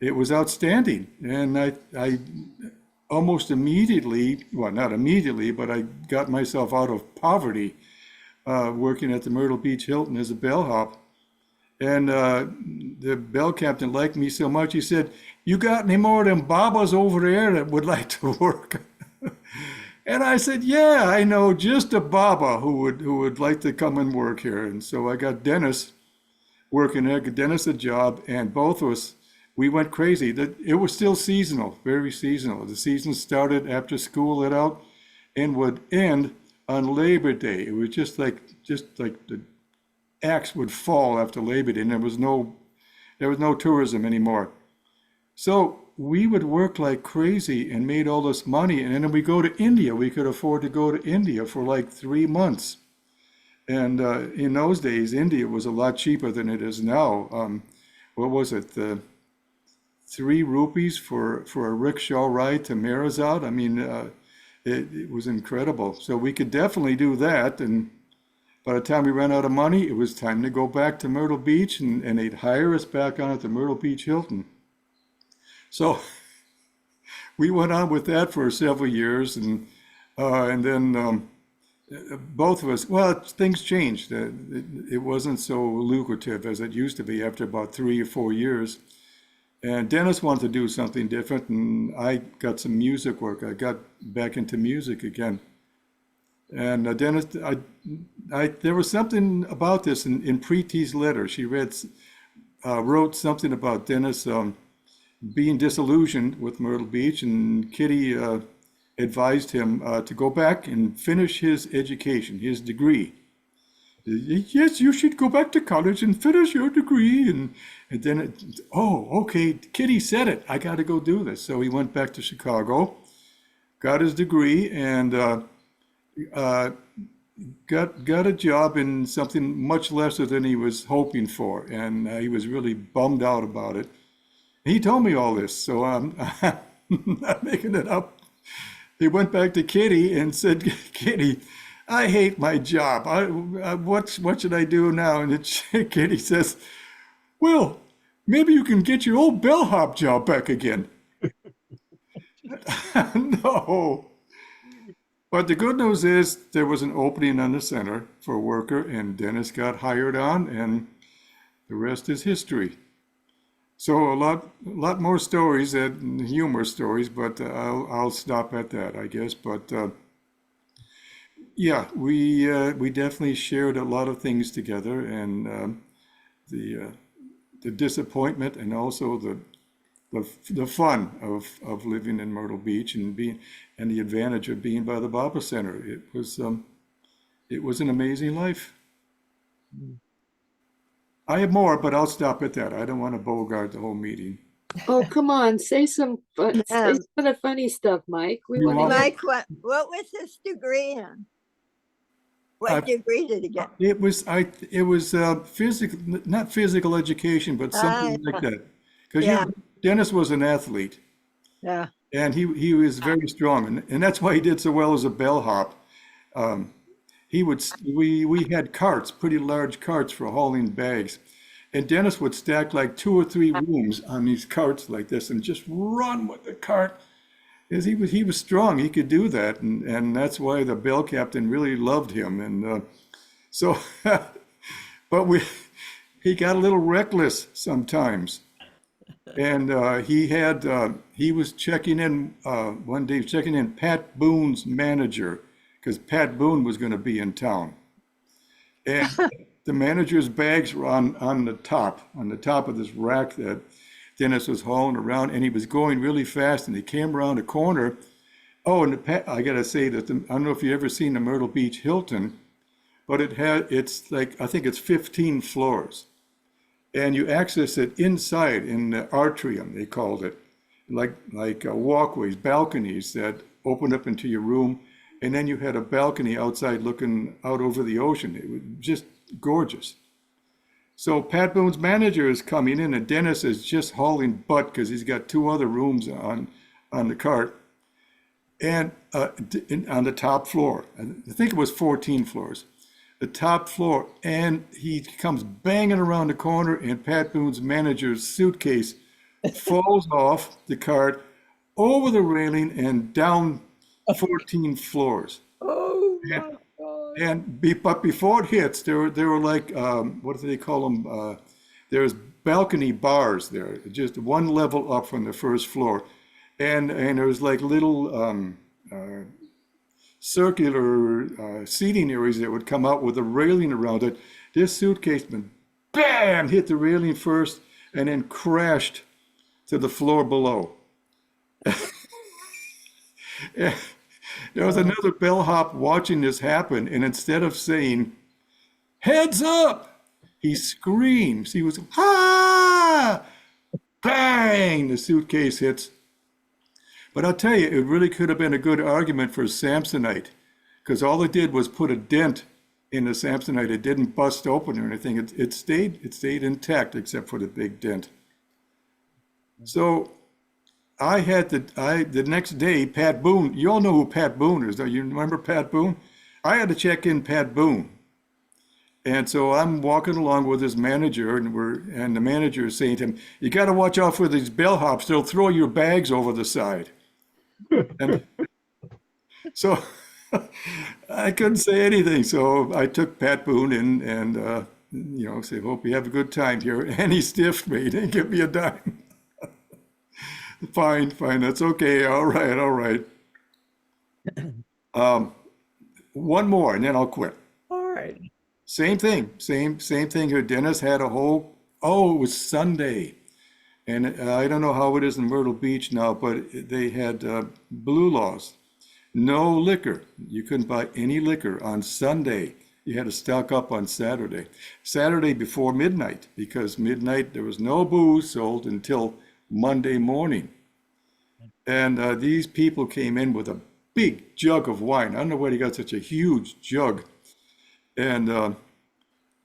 it was outstanding. And I almost immediately, well, not immediately, but I got myself out of poverty working at the Myrtle Beach Hilton as a bellhop. And the bell captain liked me so much, he said, you got any more of them Babas over there that would like to work? And I said, yeah, I know just a Baba who would like to come and work here. And so I got Dennis working there, got Dennis a job, and both of us, we went crazy. It was still seasonal, very seasonal. The season started after school let out and would end on Labor Day. It was just like the axe would fall after Labor Day, and there was no tourism anymore. So we would work like crazy and made all this money, and then we go to India. We could afford to go to India for like 3 months. And in those days, India was a lot cheaper than it is now. What was it? 3 rupees for a rickshaw ride to Mirazad. I mean, it was incredible. So we could definitely do that. And by the time we ran out of money, it was time to go back to Myrtle Beach, and they'd hire us back on at the Myrtle Beach Hilton. So we went on with that for several years, and then both of us, well, things changed. It wasn't so lucrative as it used to be after about 3 or 4 years. And Dennis wanted to do something different, and I got some music work. I got back into music again. And Dennis, there was something about this in Preeti's letter. She wrote something about Dennis being disillusioned with Myrtle Beach, and Kitty advised him to go back and finish his education, his degree. Yes, you should go back to college and finish your degree. And then, oh, okay, Kitty said it. I got to go do this. So he went back to Chicago, got his degree, and uh, got a job in something much lesser than he was hoping for. And he was really bummed out about it. He told me all this, so I'm not making it up. He went back to Kitty and said, Kitty, I hate my job. What should I do now? And Kitty says, well, maybe you can get your old bellhop job back again. No. But the good news is there was an opening on the center for a worker, and Dennis got hired on, and the rest is history. So a lot more stories and humor stories, but I'll stop at that, I guess. But yeah, we definitely shared a lot of things together, and the disappointment and also the fun of living in Myrtle Beach and the advantage of being by the Baba Center. It was an amazing life. I have more, but I'll stop at that. I don't want to bogart the whole meeting. Oh, come on, say some say some of the funny stuff, Mike. We You want want- to Mike, what was his degree in? What degree did he get? It was physical, not physical education, but something like that. Because Yeah. Dennis was an athlete, Yeah. and he was very strong, and that's why he did so well as a bellhop. We had carts, pretty large carts for hauling bags, and Dennis would stack like 2 or 3 rooms on these carts like this and just run with the cart. As he was strong, he could do that, and that's why the bell captain really loved him. And so, but he got a little reckless sometimes, and he was checking in one day, checking in Pat Boone's manager, because Pat Boone was going to be in town, and the manager's bags were on the top of this rack that Dennis was hauling around, and he was going really fast, and he came around a corner. Oh, and I gotta say that I don't know if you've ever seen the Myrtle Beach Hilton, but it's like, I think it's 15 floors, and you access it inside in the atrium, they called it, like walkways, balconies that opened up into your room, and then you had a balcony outside looking out over the ocean. It was just gorgeous. So Pat Boone's manager is coming in, and Dennis is just hauling butt because he's got 2 other rooms on the cart, and on the top floor. I think it was 14 floors, the top floor, and he comes banging around the corner, and Pat Boone's manager's suitcase falls off the cart over the railing and down 14 floors. Oh Yeah. my God. But before it hits, there were like, what do they call them? There's balcony bars there, just one level up from the first floor. And there was like little circular seating areas that would come out with a railing around it. This suitcase, bam, hit the railing first and then crashed to the floor below. Yeah. There was another bellhop watching this happen, and instead of saying, "Heads up," he screams. He was, "Ah!" Bang! The suitcase hits. But I'll tell you, it really could have been a good argument for Samsonite, because all it did was put a dent in the Samsonite. It didn't bust open or anything. It stayed intact except for the big dent. So the next day, Pat Boone, you all know who Pat Boone is, don't you remember Pat Boone? I had to check in Pat Boone. And so I'm walking along with his manager, and the manager is saying to him, "You got to watch out for these bellhops. They'll throw your bags over the side." And so I couldn't say anything. So I took Pat Boone in and said, "Hope you have a good time here." And he stiffed me. He didn't give me a dime. Fine, that's okay. All right. One more, and then I'll quit. All right. Same thing here. Dennis had it was Sunday. And I don't know how it is in Myrtle Beach now, but they had blue laws. No liquor. You couldn't buy any liquor on Sunday. you had to stock up on Saturday. Saturday before midnight, because midnight there was no booze sold until Monday morning. And these people came in with a big jug of wine. I don't know where they got such a huge jug. And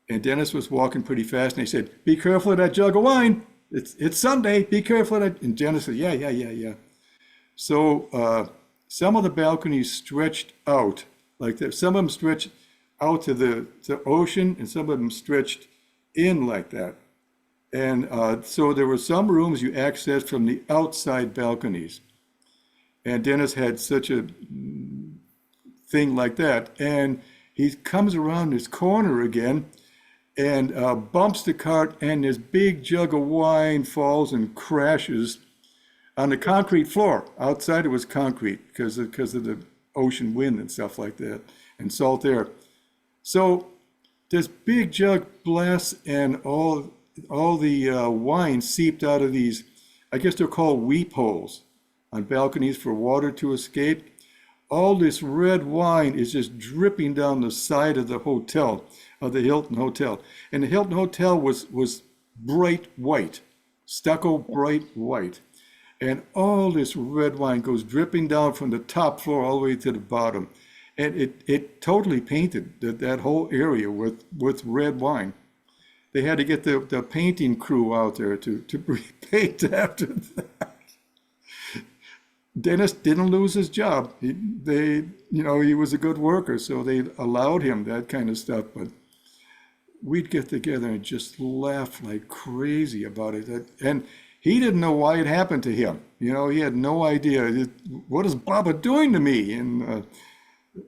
Dennis was walking pretty fast, and they said, "Be careful of that jug of wine. It's Sunday. Be careful of that." And Dennis said, "Yeah." So some of the balconies stretched out like that. Some of them stretched out to the ocean, and some of them stretched in like that. And so there were some rooms you accessed from the outside balconies. And Dennis had such a thing like that. And he comes around this corner again and bumps the cart, and this big jug of wine falls and crashes on the concrete floor. Outside it was concrete because of the ocean wind and stuff like that, and salt air. So this big jug blasts, and all the wine seeped out of these, I guess they're called weep holes on balconies for water to escape. All this red wine is just dripping down the side of the hotel, of the Hilton Hotel. And the Hilton Hotel was bright white, stucco bright white. And all this red wine goes dripping down from the top floor all the way to the bottom. And it totally painted that whole area with red wine. They had to get the painting crew out there to repaint after that. Dennis didn't lose his job. He was a good worker, so they allowed him that kind of stuff. But we'd get together and just laugh like crazy about it. And he didn't know why it happened to him. He had no idea. What is Baba doing to me? And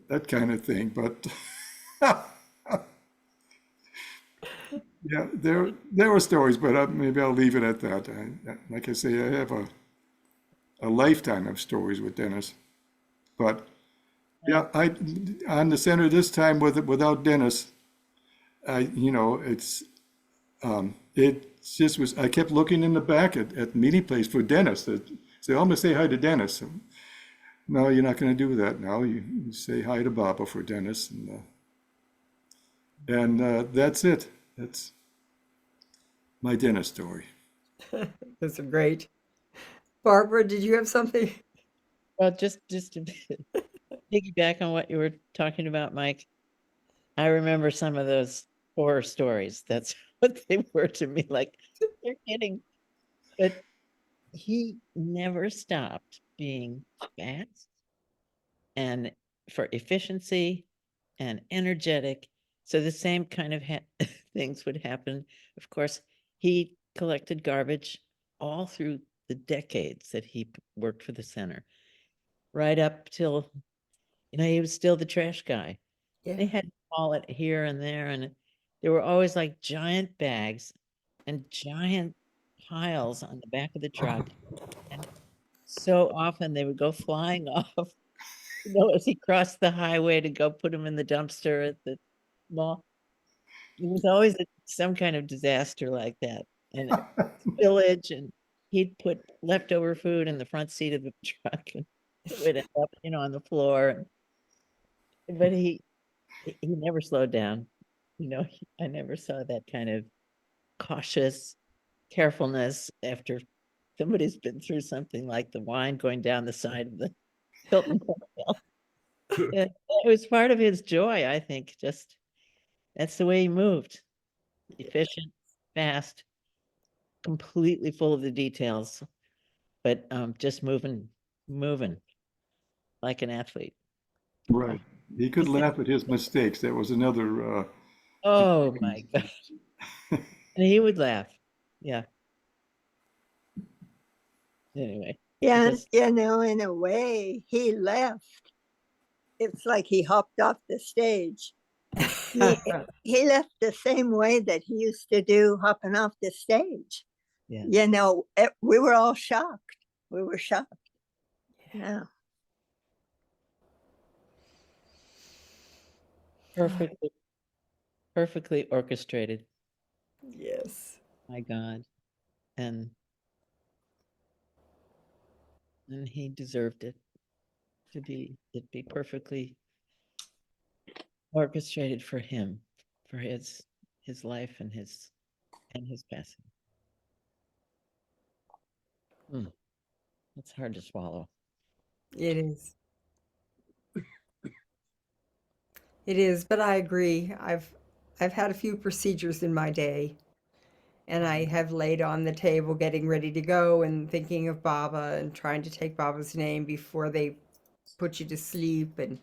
that kind of thing. But yeah, there were stories, but maybe I'll leave it at that. Like I say, I have a lifetime of stories with Dennis. But yeah, on the center this time without Dennis, it just was. I kept looking in the back at meeting place for Dennis. Say, I'm gonna say hi to Dennis. No, you're not gonna do that now. You say hi to Baba for Dennis, and that's it. That's my Dennis story. Those are great. Barbara, did you have something? Well, just to piggyback on what you were talking about, Mike, I remember some of those horror stories. That's what they were to me. Like, you're kidding. But he never stopped being fast and for efficiency and energetic. So the same kind of things would happen. Of course, he collected garbage all through the decades that he worked for the center, right up till, he was still the trash guy. They had to haul it here and there, and there were always like giant bags and giant piles on the back of the truck. And so often they would go flying off, as he crossed the highway to go put them in the dumpster at the mall. It was always some kind of disaster like that. And spillage, and he'd put leftover food in the front seat of the truck, and it would end up, on the floor. But he never slowed down. I never saw that kind of cautious carefulness after somebody's been through something like the wine going down the side of the Hilton Hotel. It was part of his joy, I think. Just that's the way he moved. Efficient, fast, completely full of the details, but just moving like an athlete. Right. He could laugh at his mistakes. That was another. Oh my God. And he would laugh. Yeah. Anyway. Yeah, in a way, he left. It's like he hopped off the stage. He left the same way that he used to do, hopping off the stage. Yeah. We were all shocked. We were shocked. Yeah. Perfectly orchestrated. Yes. My God. And he deserved it to be perfectly orchestrated for him, for his life and his passing. It's hard to swallow. It is. It is, but I agree. I've had a few procedures in my day, and I have laid on the table getting ready to go and thinking of Baba and trying to take Baba's name before they put you to sleep and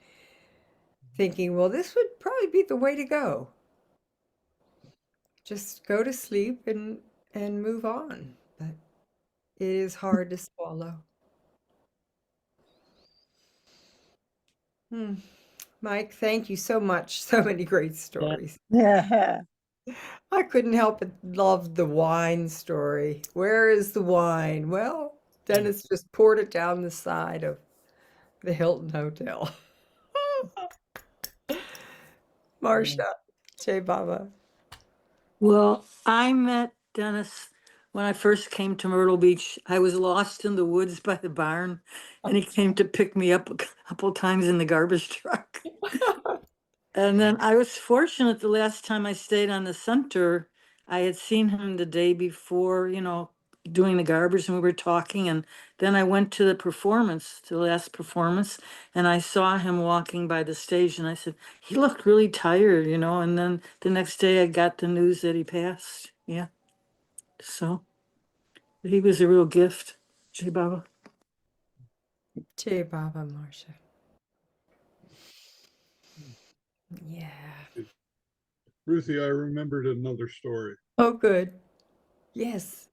thinking, well, this would probably be the way to go. Just go to sleep and move on. But it is hard to swallow. Mike, thank you so much. So many great stories. Yeah. I couldn't help but love the wine story. Where is the wine? Well, Dennis just poured it down the side of the Hilton Hotel. Marcia, Jay Baba. Well, I met Dennis when I first came to Myrtle Beach. I was lost in the woods by the barn, and he came to pick me up a couple times in the garbage truck. And then I was fortunate the last time I stayed on the center, I had seen him the day before, doing the garbage, and we were talking. And then I went to the last performance, and I saw him walking by the stage, and I said, he looked really tired, and then the next day I got the news that he passed. Yeah. So he was a real gift. Jai Baba. Jay Baba, Marcia. Yeah. Ruthie, I remembered another story. Oh, good. Yes,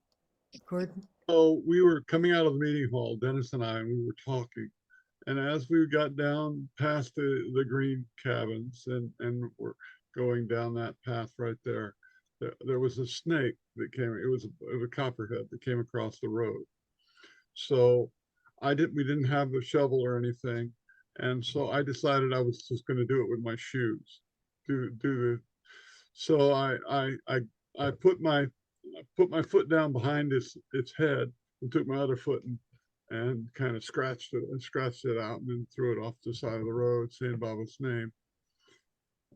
Gordon. So we were coming out of the meeting hall, Dennis and I, and we were talking. And as we got down past the green cabins and we're going down that path right there, there was a snake that came. It was a copperhead that came across the road. So we didn't have a shovel or anything. And so I decided I was just going to do it with my shoes. So I put my foot down behind its head and took my other foot and kind of scratched it out and then threw it off the side of the road saying Baba's name.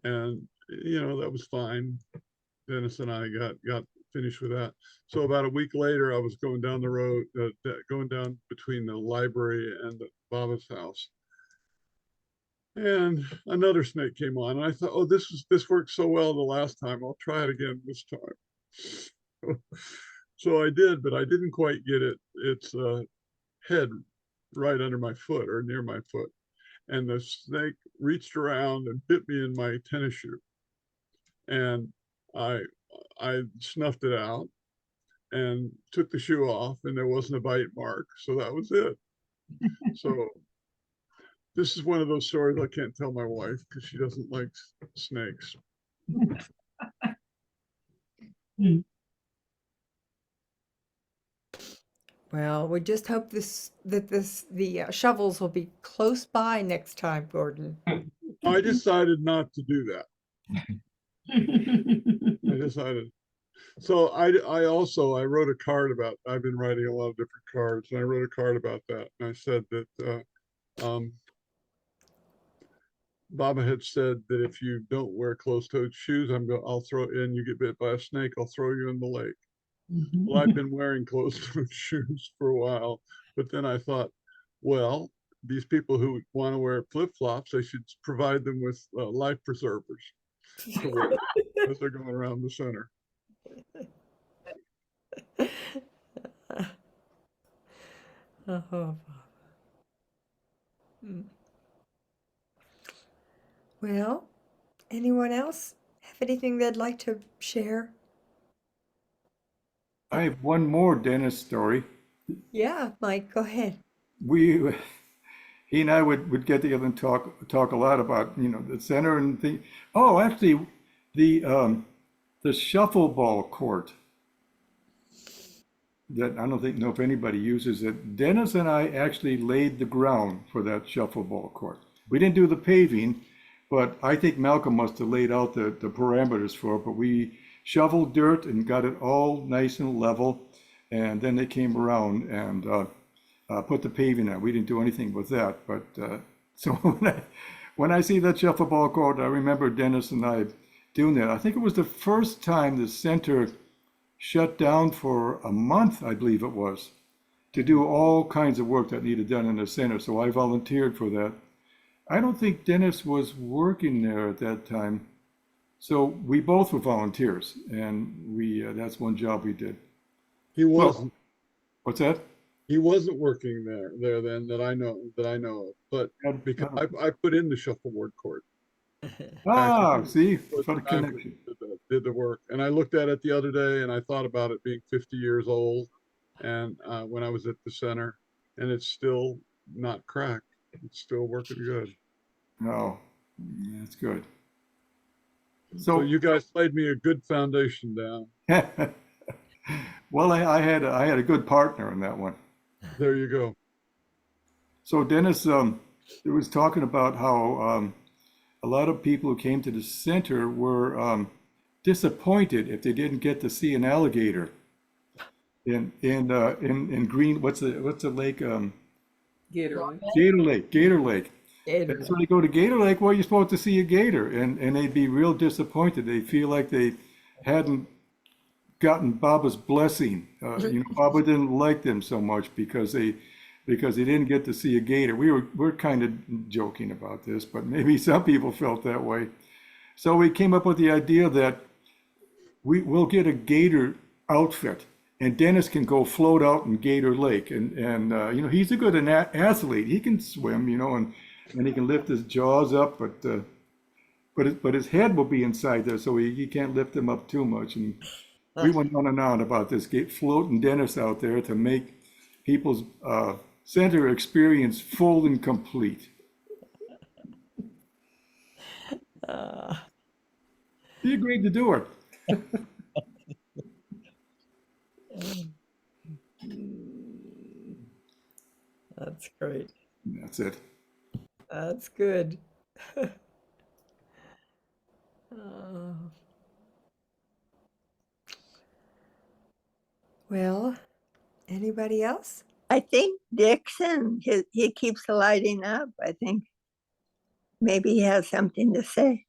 And that was fine. Dennis and I got finished with that. So about a week later, I was going down the road, going down between the library and the Baba's house. And another snake came on, and I thought, oh, this worked so well the last time. I'll try it again this time. So I did, but I didn't quite get its head right under my foot or near my foot. And the snake reached around and bit me in my tennis shoe. And I snuffed it out and took the shoe off, and there wasn't a bite mark. So that was it. So this is one of those stories I can't tell my wife because she doesn't like snakes. Well, we just hope the shovels will be close by next time, Gordon. I decided not to do that. I decided. So I wrote a card about, I've been writing a lot of different cards, and I wrote a card about that. And I said that Baba had said that if you don't wear closed-toed shoes, I'll throw in, you get bit by a snake, I'll throw you in the lake. Well, I've been wearing closed-toed shoes for a while, but then I thought, well, these people who want to wear flip-flops, I should provide them with life preservers to wear as they're going around the center. Oh, well, anyone else have anything they'd like to share? I have one more Dennis story. Yeah, Mike, go ahead. He and I would get together and talk a lot about, the center and the, oh, actually, the shuffleball court that I don't know if anybody uses it. Dennis and I actually laid the ground for that shuffleball court. We didn't do the paving, but I think Malcolm must have laid out the parameters for it, but we shoveled dirt and got it all nice and level. And then they came around and put the paving on. We didn't do anything with that, but so when I see that shuffleboard court, I remember Dennis and I doing that. I think it was the first time the center shut down for a month, I believe it was, to do all kinds of work that needed done in the center. So I volunteered for that. I don't think Dennis was working there at that time. So we both were volunteers, and that's one job we did. He wasn't. What's that? He wasn't working there then that I know of. But because I put in the shuffleboard court. See, For for the the time connection. did the work, and I looked at it the other day, and I thought about it being 50 years old, and when I was at the center, and it's still not cracked. It's still working good. No, that's good. So you guys laid me a good foundation down. Well, I had a good partner in that one. There you go. So Dennis, it was talking about how a lot of people who came to the center were disappointed if they didn't get to see an alligator in Green. What's the lake? Gator Lake. Gator Lake. And so they go to Gator Lake. Well, you're supposed to see a gator, and they'd be real disappointed. They feel like they hadn't gotten Baba's blessing. Baba didn't like them so much because they didn't get to see a gator. We're kind of joking about this, but maybe some people felt that way. So we came up with the idea that we'll get a gator outfit, and Dennis can go float out in Gator Lake, and he's a good athlete. He can swim, and he can lift his jaws up, but his head will be inside there, so he can't lift him up too much. And we went on and on about this, floating Dennis out there to make people's center experience full and complete. He agreed to do it. That's great. That's it. That's good. Well, anybody else? I think Dixon, he keeps lighting up. I think maybe he has something to say.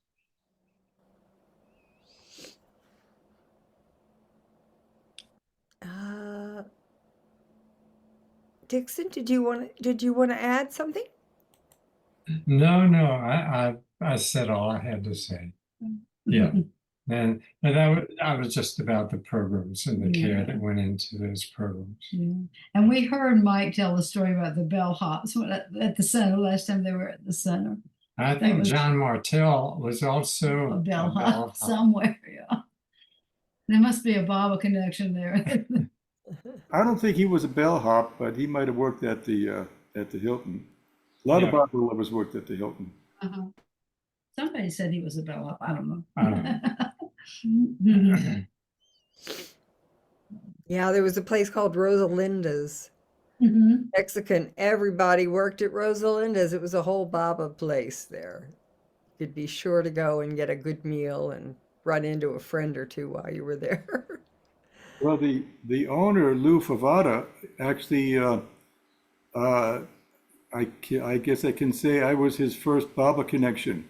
Dixon, did you want to add something? No, I said all I had to say. Yeah. And that was just about the programs and the care that went into those programs. Yeah. And we heard Mike tell the story about the bellhops at the center last time they were at the center. I think John Martell was also A bellhop somewhere. Yeah. There must be a Baba connection there. I don't think he was a bellhop, but he might have worked at the Hilton. A lot of Baba lovers worked at the Hilton. Somebody said he was a bellhop. I don't know. Yeah, there was a place called Rosalinda's. Mexican. Everybody worked at Rosalinda's. It was a whole Baba place there. You'd be sure to go and get a good meal and run into a friend or two while you were there. Well, the owner, Lou Favada, actually, I guess I can say I was his first Baba connection.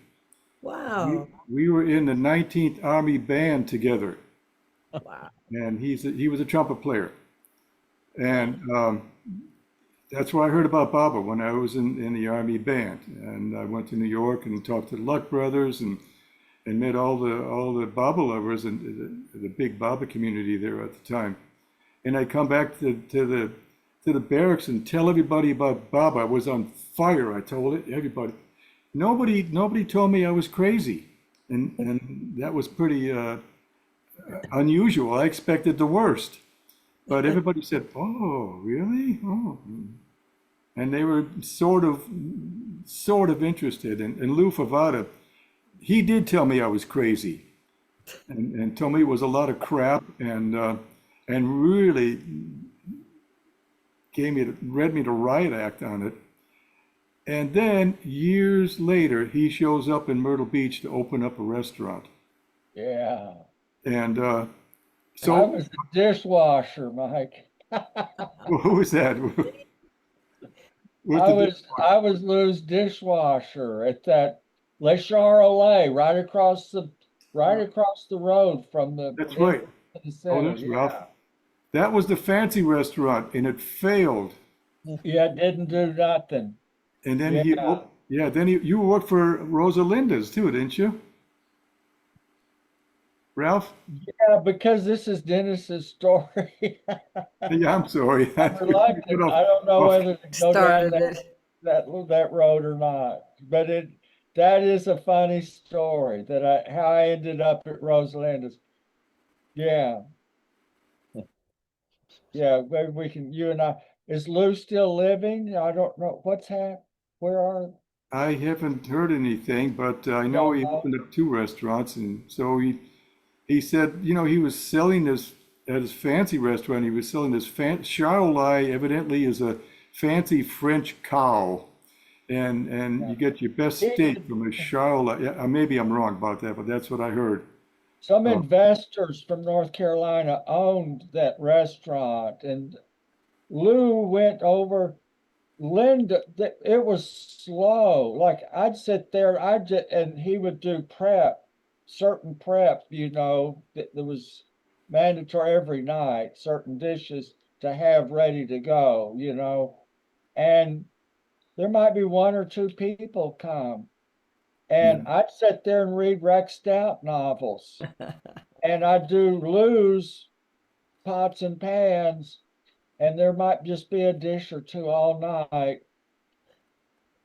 Wow. We were in the 19th Army Band together. Wow. And he was a trumpet player. And that's where I heard about Baba, when I was in the Army Band. And I went to New York and talked to the Luck Brothers and met all the Baba lovers and the big Baba community there at the time. And I come back to the barracks and tell everybody about Baba. I was on fire. I told everybody. Nobody told me I was crazy, and that was pretty unusual. I expected the worst, but everybody said, "Oh, really? Oh," and they were sort of interested. And Lou Favada, he did tell me I was crazy, and told me it was a lot of crap, and really read me the riot act on it. And then years later, he shows up in Myrtle Beach to open up a restaurant. Yeah. And so I was the dishwasher, Mike. Who was that? I was Lou's dishwasher at that Le Charolais, right across the road from the That's entrance right. to the Oh, center. that's Ralph. That was the fancy restaurant and it failed. Yeah, didn't do nothing. And then Yeah. you worked for Rosalinda's too, didn't you? Ralph? Yeah, because this is Dennis's story. Yeah, I'm sorry. I'm reluctant. I don't know whether to go down Started it. that road or not. But that is a funny story how I ended up at Rosalinda's. Yeah. Yeah, maybe you and is Lou still living? I don't know. Where are, I haven't heard anything, but I know don't he know. opened up 2 restaurants, and so he said, he was selling this at his fancy restaurant. He was selling this charolais. Evidently, is a fancy French cow, and you get your best steak from a charolais. Yeah, maybe I'm wrong about that, but that's what I heard. Some Oh. investors from North Carolina owned that restaurant, and Lou went over. Linda, it was slow. Like I'd sit there, and he would do certain prep, that was mandatory every night, certain dishes to have ready to go, and there might be one or two people come. And Yeah. I'd sit there and read Rex Stout novels, and I'd do Lou's pots and pans, and there might just be a dish or two all night.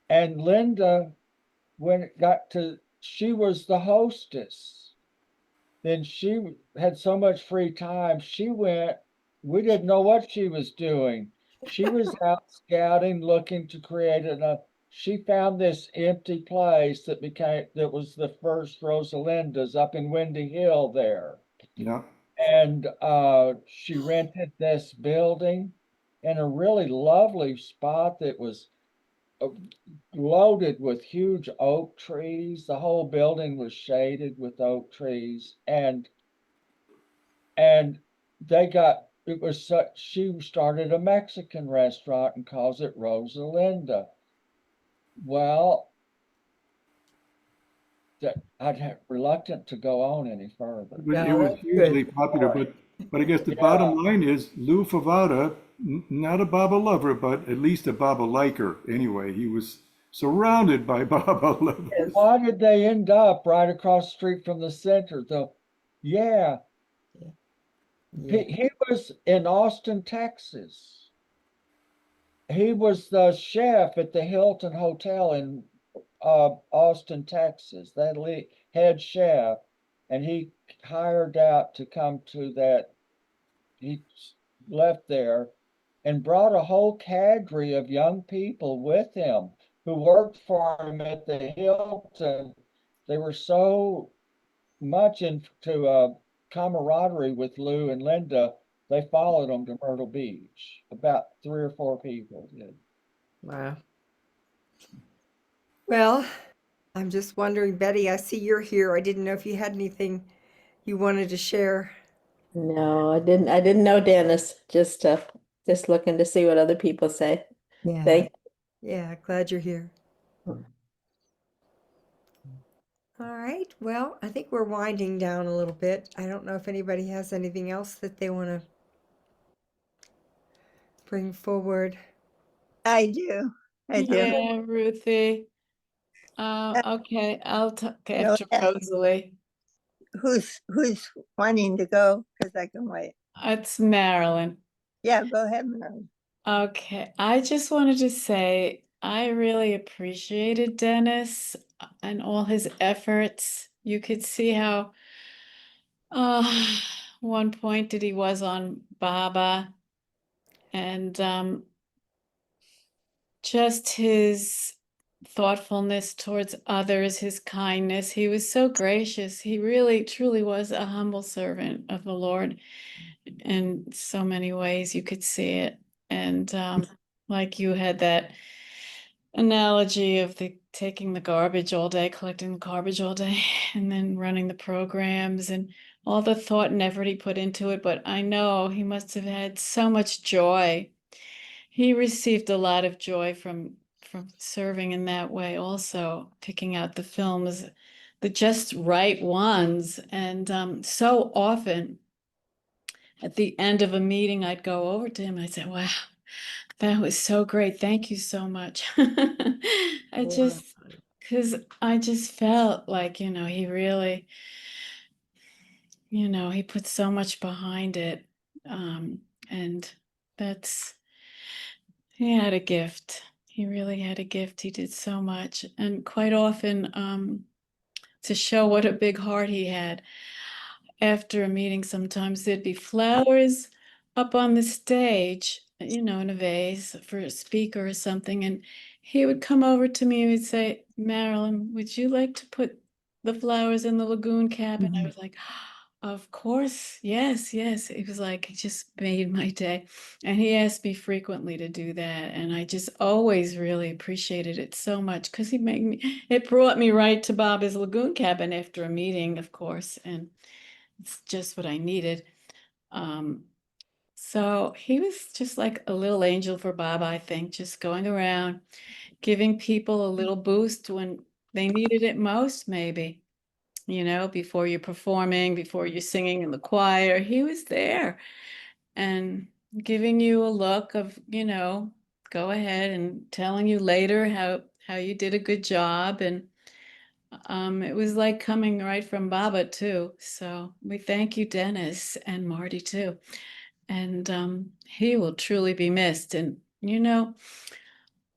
And Linda, when she was the hostess. Then she had so much free time. We didn't know what she was doing. She was out scouting, looking to create she found this empty place that was the first Rosalinda's up in Windy Hill there. Yeah. And she rented this building in a really lovely spot that was loaded with huge oak trees. The whole building was shaded with oak trees, and they got it was such. She started a Mexican restaurant and calls it Rosalinda. Well, I'd reluctant to go on any further. It was hugely popular, but I guess the bottom line is Lou Favara, not a Baba lover, but at least a Baba liker. Anyway, he was surrounded by Baba lovers. Why did they end up right across the street from the center, though? Yeah. He was in Austin, Texas. He was the chef at the Hilton Hotel in Austin, Texas, that head chef, and he hired out to come to that. He left there and brought a whole cadre of young people with him who worked for him at the Hilton. They were so much into camaraderie with Lou and Linda, they followed them to Myrtle Beach. About 3 or 4 people did. Wow. Well, I'm just wondering, Betty, I see you're here. I didn't know if you had anything you wanted to share. No, I didn't know Dennis. Just looking to see what other people say. Yeah. Thank Yeah, glad you're here. All right. Well, I think we're winding down a little bit. I don't know if anybody has anything else that they want to bring forward. I do. I do. Yeah, Ruthie. Okay, I'll talk No, after Rosalie. Who's wanting to go? Because I can wait. It's Marilyn. Yeah, go ahead, Mary. Okay, I just wanted to say I really appreciated Dennis and all his efforts. You could see how one pointed he was on Baba, and just his thoughtfulness towards others, his kindness. He was so gracious. He really, truly was a humble servant of the Lord in so many ways. You could see it. And like you had that analogy of taking the garbage all day, collecting the garbage all day, and then running the programs and all the thought and effort he put into it. But I know he must have had so much joy. He received a lot of joy from from serving in that way also, picking out the films, the just right ones. And so often at the end of a meeting, I'd go over to him and I'd say, wow, that was so great. Thank you so much. Because I just felt like, he really, he put so much behind it. And he had a gift. He really had a gift. He did so much. And quite often, to show what a big heart he had, after a meeting, sometimes there'd be flowers up on the stage, in a vase for a speaker or something. And he would come over to me and he'd say, Marilyn, would you like to put the flowers in the lagoon cabin? I was like, of course, yes, yes. It was like, it just made my day. And he asked me frequently to do that. And I just always really appreciated it so much because it brought me right to Bob's lagoon cabin after a meeting, of course. And it's just what I needed. So he was just like a little angel for Bob, I think, just going around, giving people a little boost when they needed it most, maybe, before you're performing, before you're singing in the choir. He was there and giving you a look of, go ahead, and telling you later how you did a good job. And it was like coming right from Baba too. So we thank you, Dennis, and Marty too. And he will truly be missed. And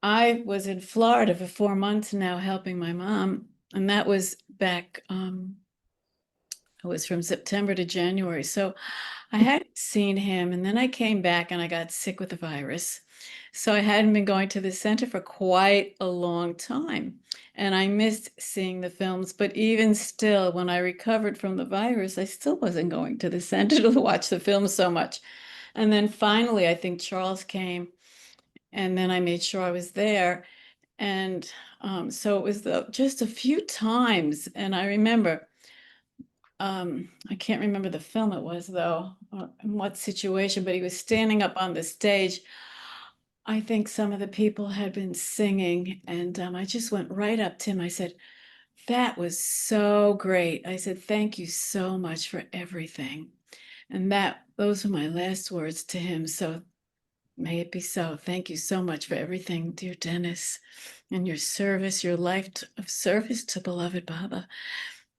I was in Florida for 4 months now helping my mom, and that was back it was from September to January. So I hadn't seen him, and then I came back and I got sick with the virus. So I hadn't been going to the center for quite a long time. And I missed seeing the films. But even still, when I recovered from the virus, I still wasn't going to the center to watch the films so much. And then finally, I think Charles came, and then I made sure I was there. And so it was just a few times. And I remember, I can't remember the film it was, though, or in what situation, but he was standing up on the stage. I think some of the people had been singing, and I just went right up to him. I said, that was so great. I said, thank you so much for everything. And those were my last words to him. So may it be so. Thank you so much for everything, dear Dennis, and your service, your life of service to beloved Baba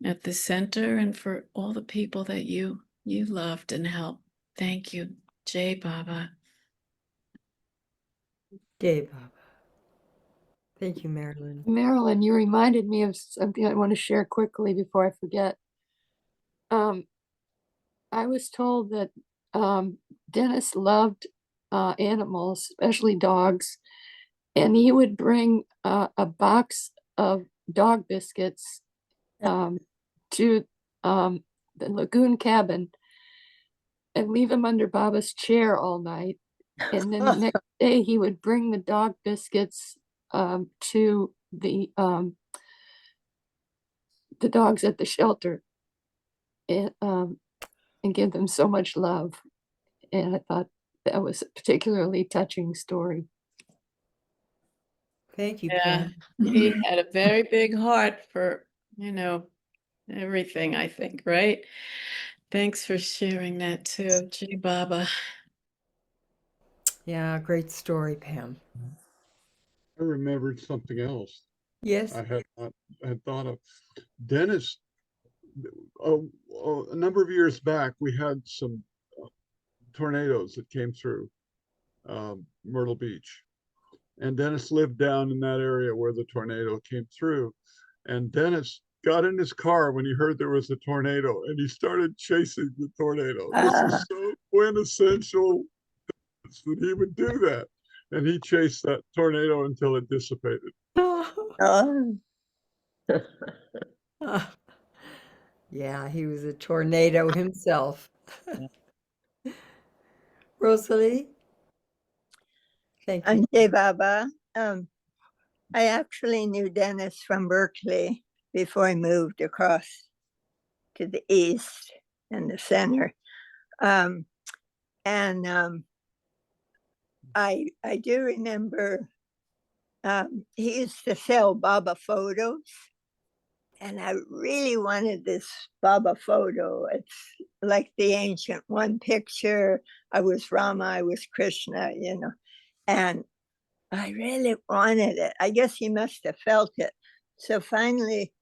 at the center, and for all the people that you loved and helped. Thank you, Jai Baba. Jai Baba. Thank you, Marilyn. Marilyn, you reminded me of something I want to share quickly before I forget. I was told that Dennis loved animals, especially dogs, and he would bring a box of dog biscuits to the lagoon cabin and leave them under Baba's chair all night. And then the next day he would bring the dog biscuits to the dogs at the shelter and give them so much love. And I thought that was a particularly touching story. Thank you, Yeah, Pam. he had a very big heart for, everything, I think, right? Thanks for sharing that too, Jai Baba. Yeah, great story, Pam. I remembered something else Yes. I had thought of. Dennis, a number of years back, we had some tornadoes that came through Myrtle Beach. And Dennis lived down in that area where the tornado came through. And Dennis got in his car when he heard there was a tornado, and he started chasing the tornado. This is so quintessential that he would do that. And he chased that tornado until it dissipated. Oh, Yeah, he was a tornado himself. Rosalie? Thank you. Ante Baba. I actually knew Dennis from Berkeley before I moved across to the east and the center. I do remember he used to sell Baba photos. And I really wanted this Baba photo. It's like the ancient one picture. I was Rama, I was Krishna, you know, and I really wanted it. I guess he must have felt it. So finally,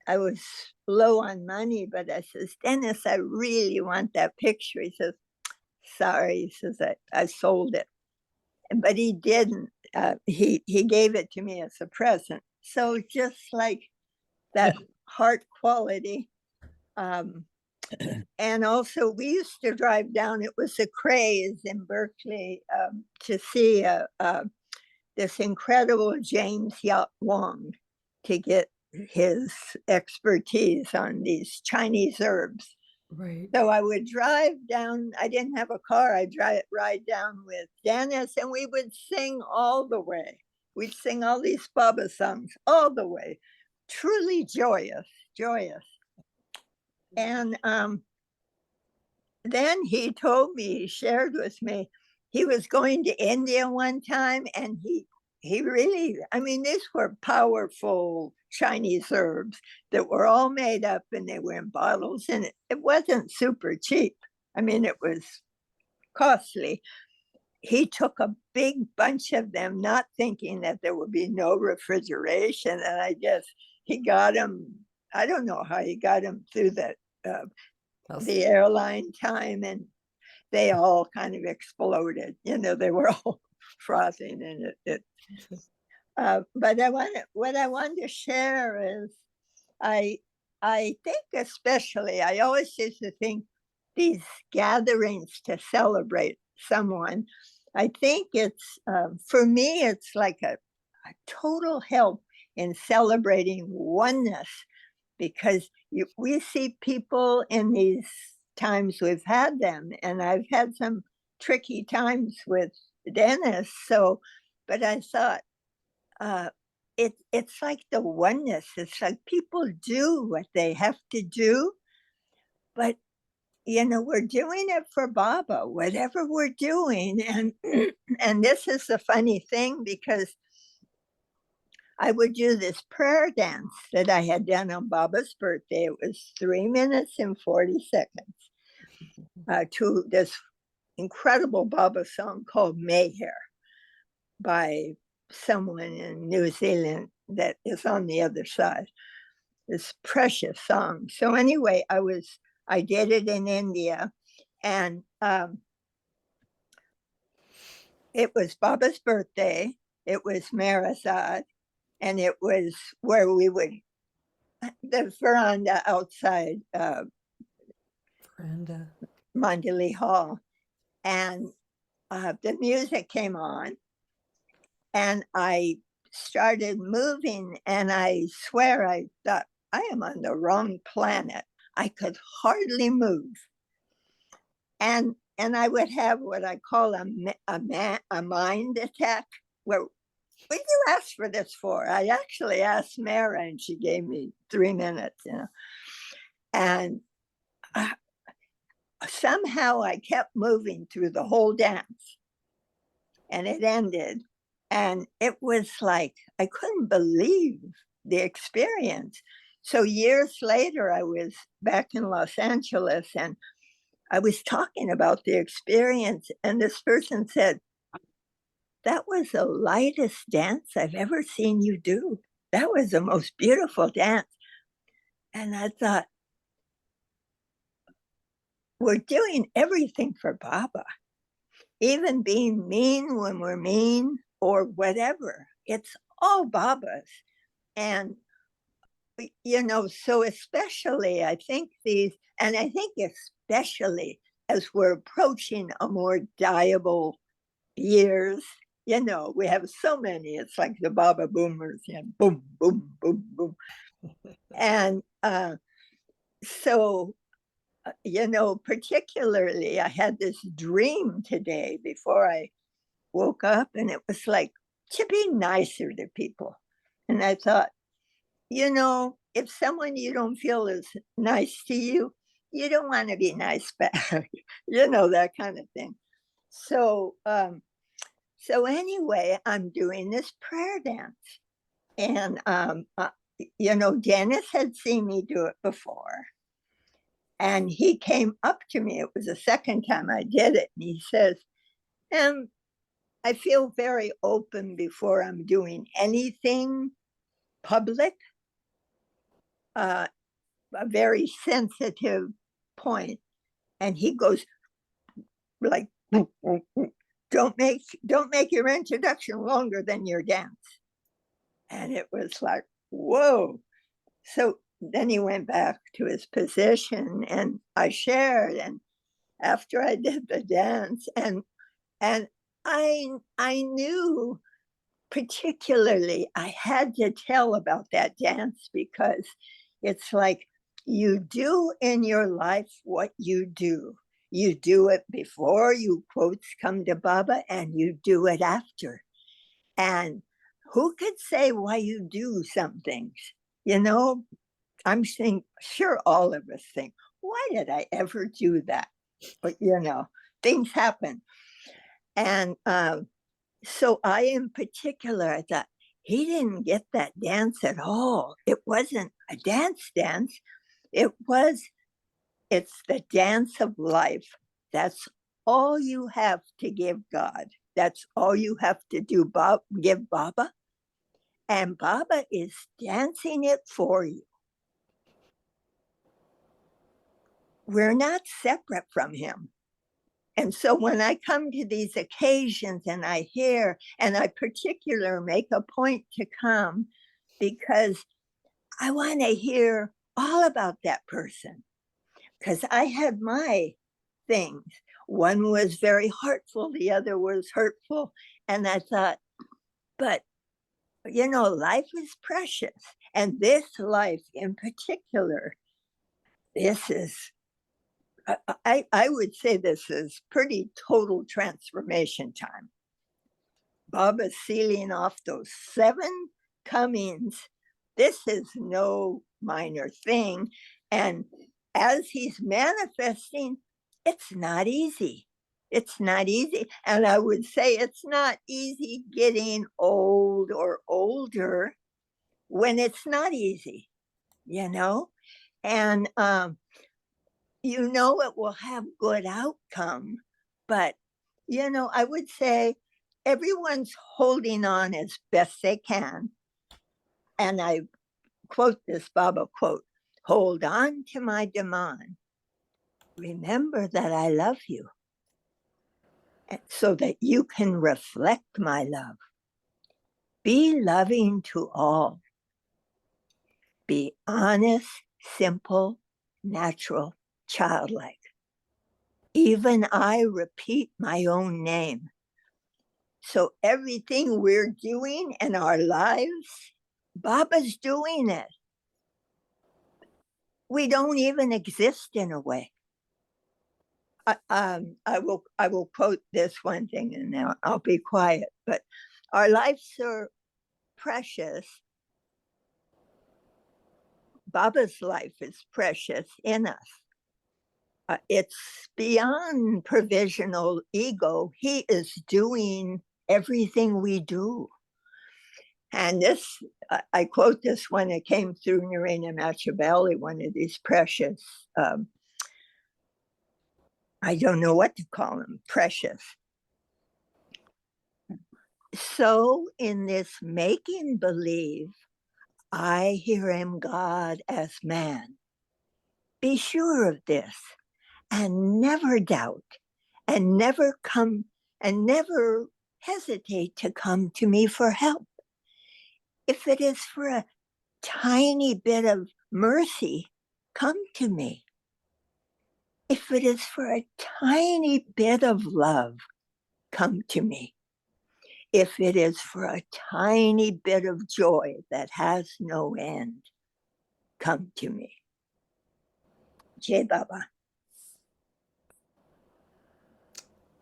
I was low on money, but I says, Dennis, I really want that picture. He says, sorry. He says, I sold it. But he didn't. He gave it to me as a present. So just like that heart quality. And also, we used to drive down. It was a craze in Berkeley to see this incredible James Yacht Wong to get his expertise on these Chinese herbs. Right. So I would drive down. I didn't have a car. I'd ride down with Dennis, and we would sing all the way. We'd sing all these Baba songs all the way. Truly joyous, joyous. And then he told me, he shared with me, he was going to India one time, and he really, I mean, these were powerful Chinese herbs that were all made up, and they were in bottles, and it wasn't super cheap. I mean, it was costly. He took a big bunch of them, not thinking that there would be no refrigeration. And I guess he got them, I don't know how he got them through the airline time, and they all kind of exploded. You know, they were all frothing, and but what I wanted to share is I think especially, I always used to think these gatherings to celebrate someone, I think it's, for me, it's like a total help in celebrating oneness, because we see people in these times we've had them, and I've had some tricky times with Dennis. So, but I thought, it's like the oneness. It's like people do what they have to do, but you know, we're doing it for Baba, whatever we're doing. And and this is the funny thing, because I would do this prayer dance that I had done on Baba's birthday. It was 3 minutes and 40 seconds to this incredible Baba song called Mayhair by someone in New Zealand that is on the other side. This precious song. So anyway, I did it in India, and it was Baba's birthday. It was Marazad, and it was where we would, the veranda outside Mandalay Hall, and the music came on, and I started moving, and I swear I thought, I am on the wrong planet. I could hardly move. And I would have what I call a mind attack. Where, what did you ask for this for? I actually asked Mara, and she gave me 3 minutes, you know. And somehow I kept moving through the whole dance, and it ended. And it was like, I couldn't believe the experience. So years later, I was back in Los Angeles, and I was talking about the experience, and this person said, that was the lightest dance I've ever seen you do. That was the most beautiful dance. And I thought, we're doing everything for Baba, even being mean when we're mean or whatever. It's all Baba's. And you know, so especially, I think especially as we're approaching a more diable years, you know, we have so many, it's like the Baba boomers, you know, boom, boom, boom, boom. And so, you know, particularly, I had this dream today before I woke up, and it was like to be nicer to people. And I thought, you know, if someone you don't feel is nice to you, you don't want to be nice back, you know, that kind of thing. So, So anyway, I'm doing this prayer dance. And, Dennis had seen me do it before. And he came up to me. It was the second time I did it. And he says, I feel very open before I'm doing anything public, a very sensitive point. And he goes like, don't make your introduction longer than your dance. And it was like, whoa. So then he went back to his position and I shared. And after I did the dance, and I knew particularly I had to tell about that dance because it's like you do in your life what you do. You do it before you quotes come to Baba, and you do it after. And who could say why you do some things? I'm saying, sure, all of us think, why did I ever do that? But, things happen. And so I, in particular, I thought, he didn't get that dance at all. It wasn't a dance. It's the dance of life. That's all you have to give God. That's all you have to do, give Baba. And Baba is dancing it for you. We're not separate from him. And so when I come to these occasions and I hear, and I particularly make a point to come because I want to hear all about that person. Because I had my things. One was very heartful, the other was hurtful. And I thought, but life is precious. And this life in particular, this is, I would say this is pretty total transformation time. Baba's sealing off those 7 comings. This is no minor thing. And as he's manifesting, it's not easy. It's not easy. And I would say it's not easy getting old or older when it's not easy, And, it will have good outcome. But, I would say everyone's holding on as best they can. And I quote this Baba quote, hold on to my demand. Remember that I love you so that you can reflect my love. Be loving to all. Be honest, simple, natural, childlike. Even I repeat my own name. So everything we're doing in our lives, Baba's doing it. We don't even exist in a way. I will quote this one thing and now I'll be quiet, but our lives are precious. Baba's life is precious in us. It's beyond provisional ego. He is doing everything we do. And this, I quote this when it came through Narena Machabeli, one of these precious, I don't know what to call them, precious. So in this making believe, I hear him God as man. Be sure of this and never doubt and never hesitate to come to me for help. If it is for a tiny bit of mercy, come to me. If it is for a tiny bit of love, come to me. If it is for a tiny bit of joy that has no end, come to me. Jai Baba.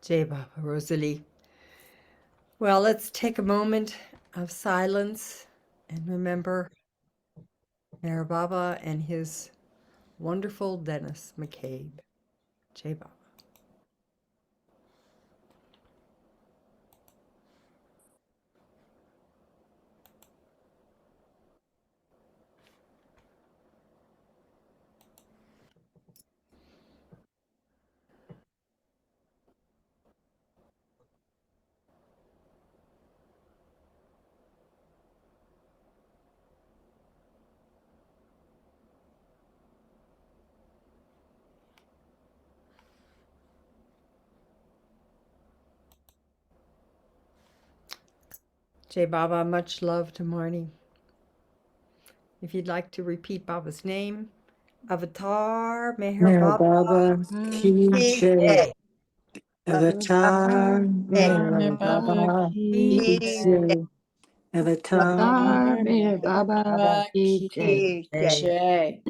Jai Baba, Rosalie. Well, let's take a moment of silence and remember Mayor Baba and his wonderful Dennis McCabe. Jai Baba. Jai Baba, much love to Marnie. If you'd like to repeat Baba's name, Avatar Meher Meher Baba Baba Ki Ki Jai. Jai. Avatar Meher Meher Baba Baba Ki Ki Ki Jai. Avatar Avatar Meher Meher Baba Baba Ki Jai. Ki Jai. Jai.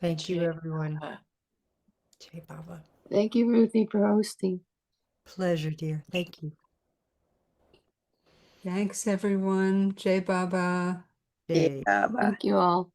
Thank you, Jai everyone. Baba. Jai Baba. Thank you, Ruthie, for hosting. Pleasure, dear. Thank you. Thanks, everyone. Jai Baba. Jai. Baba. Thank you all.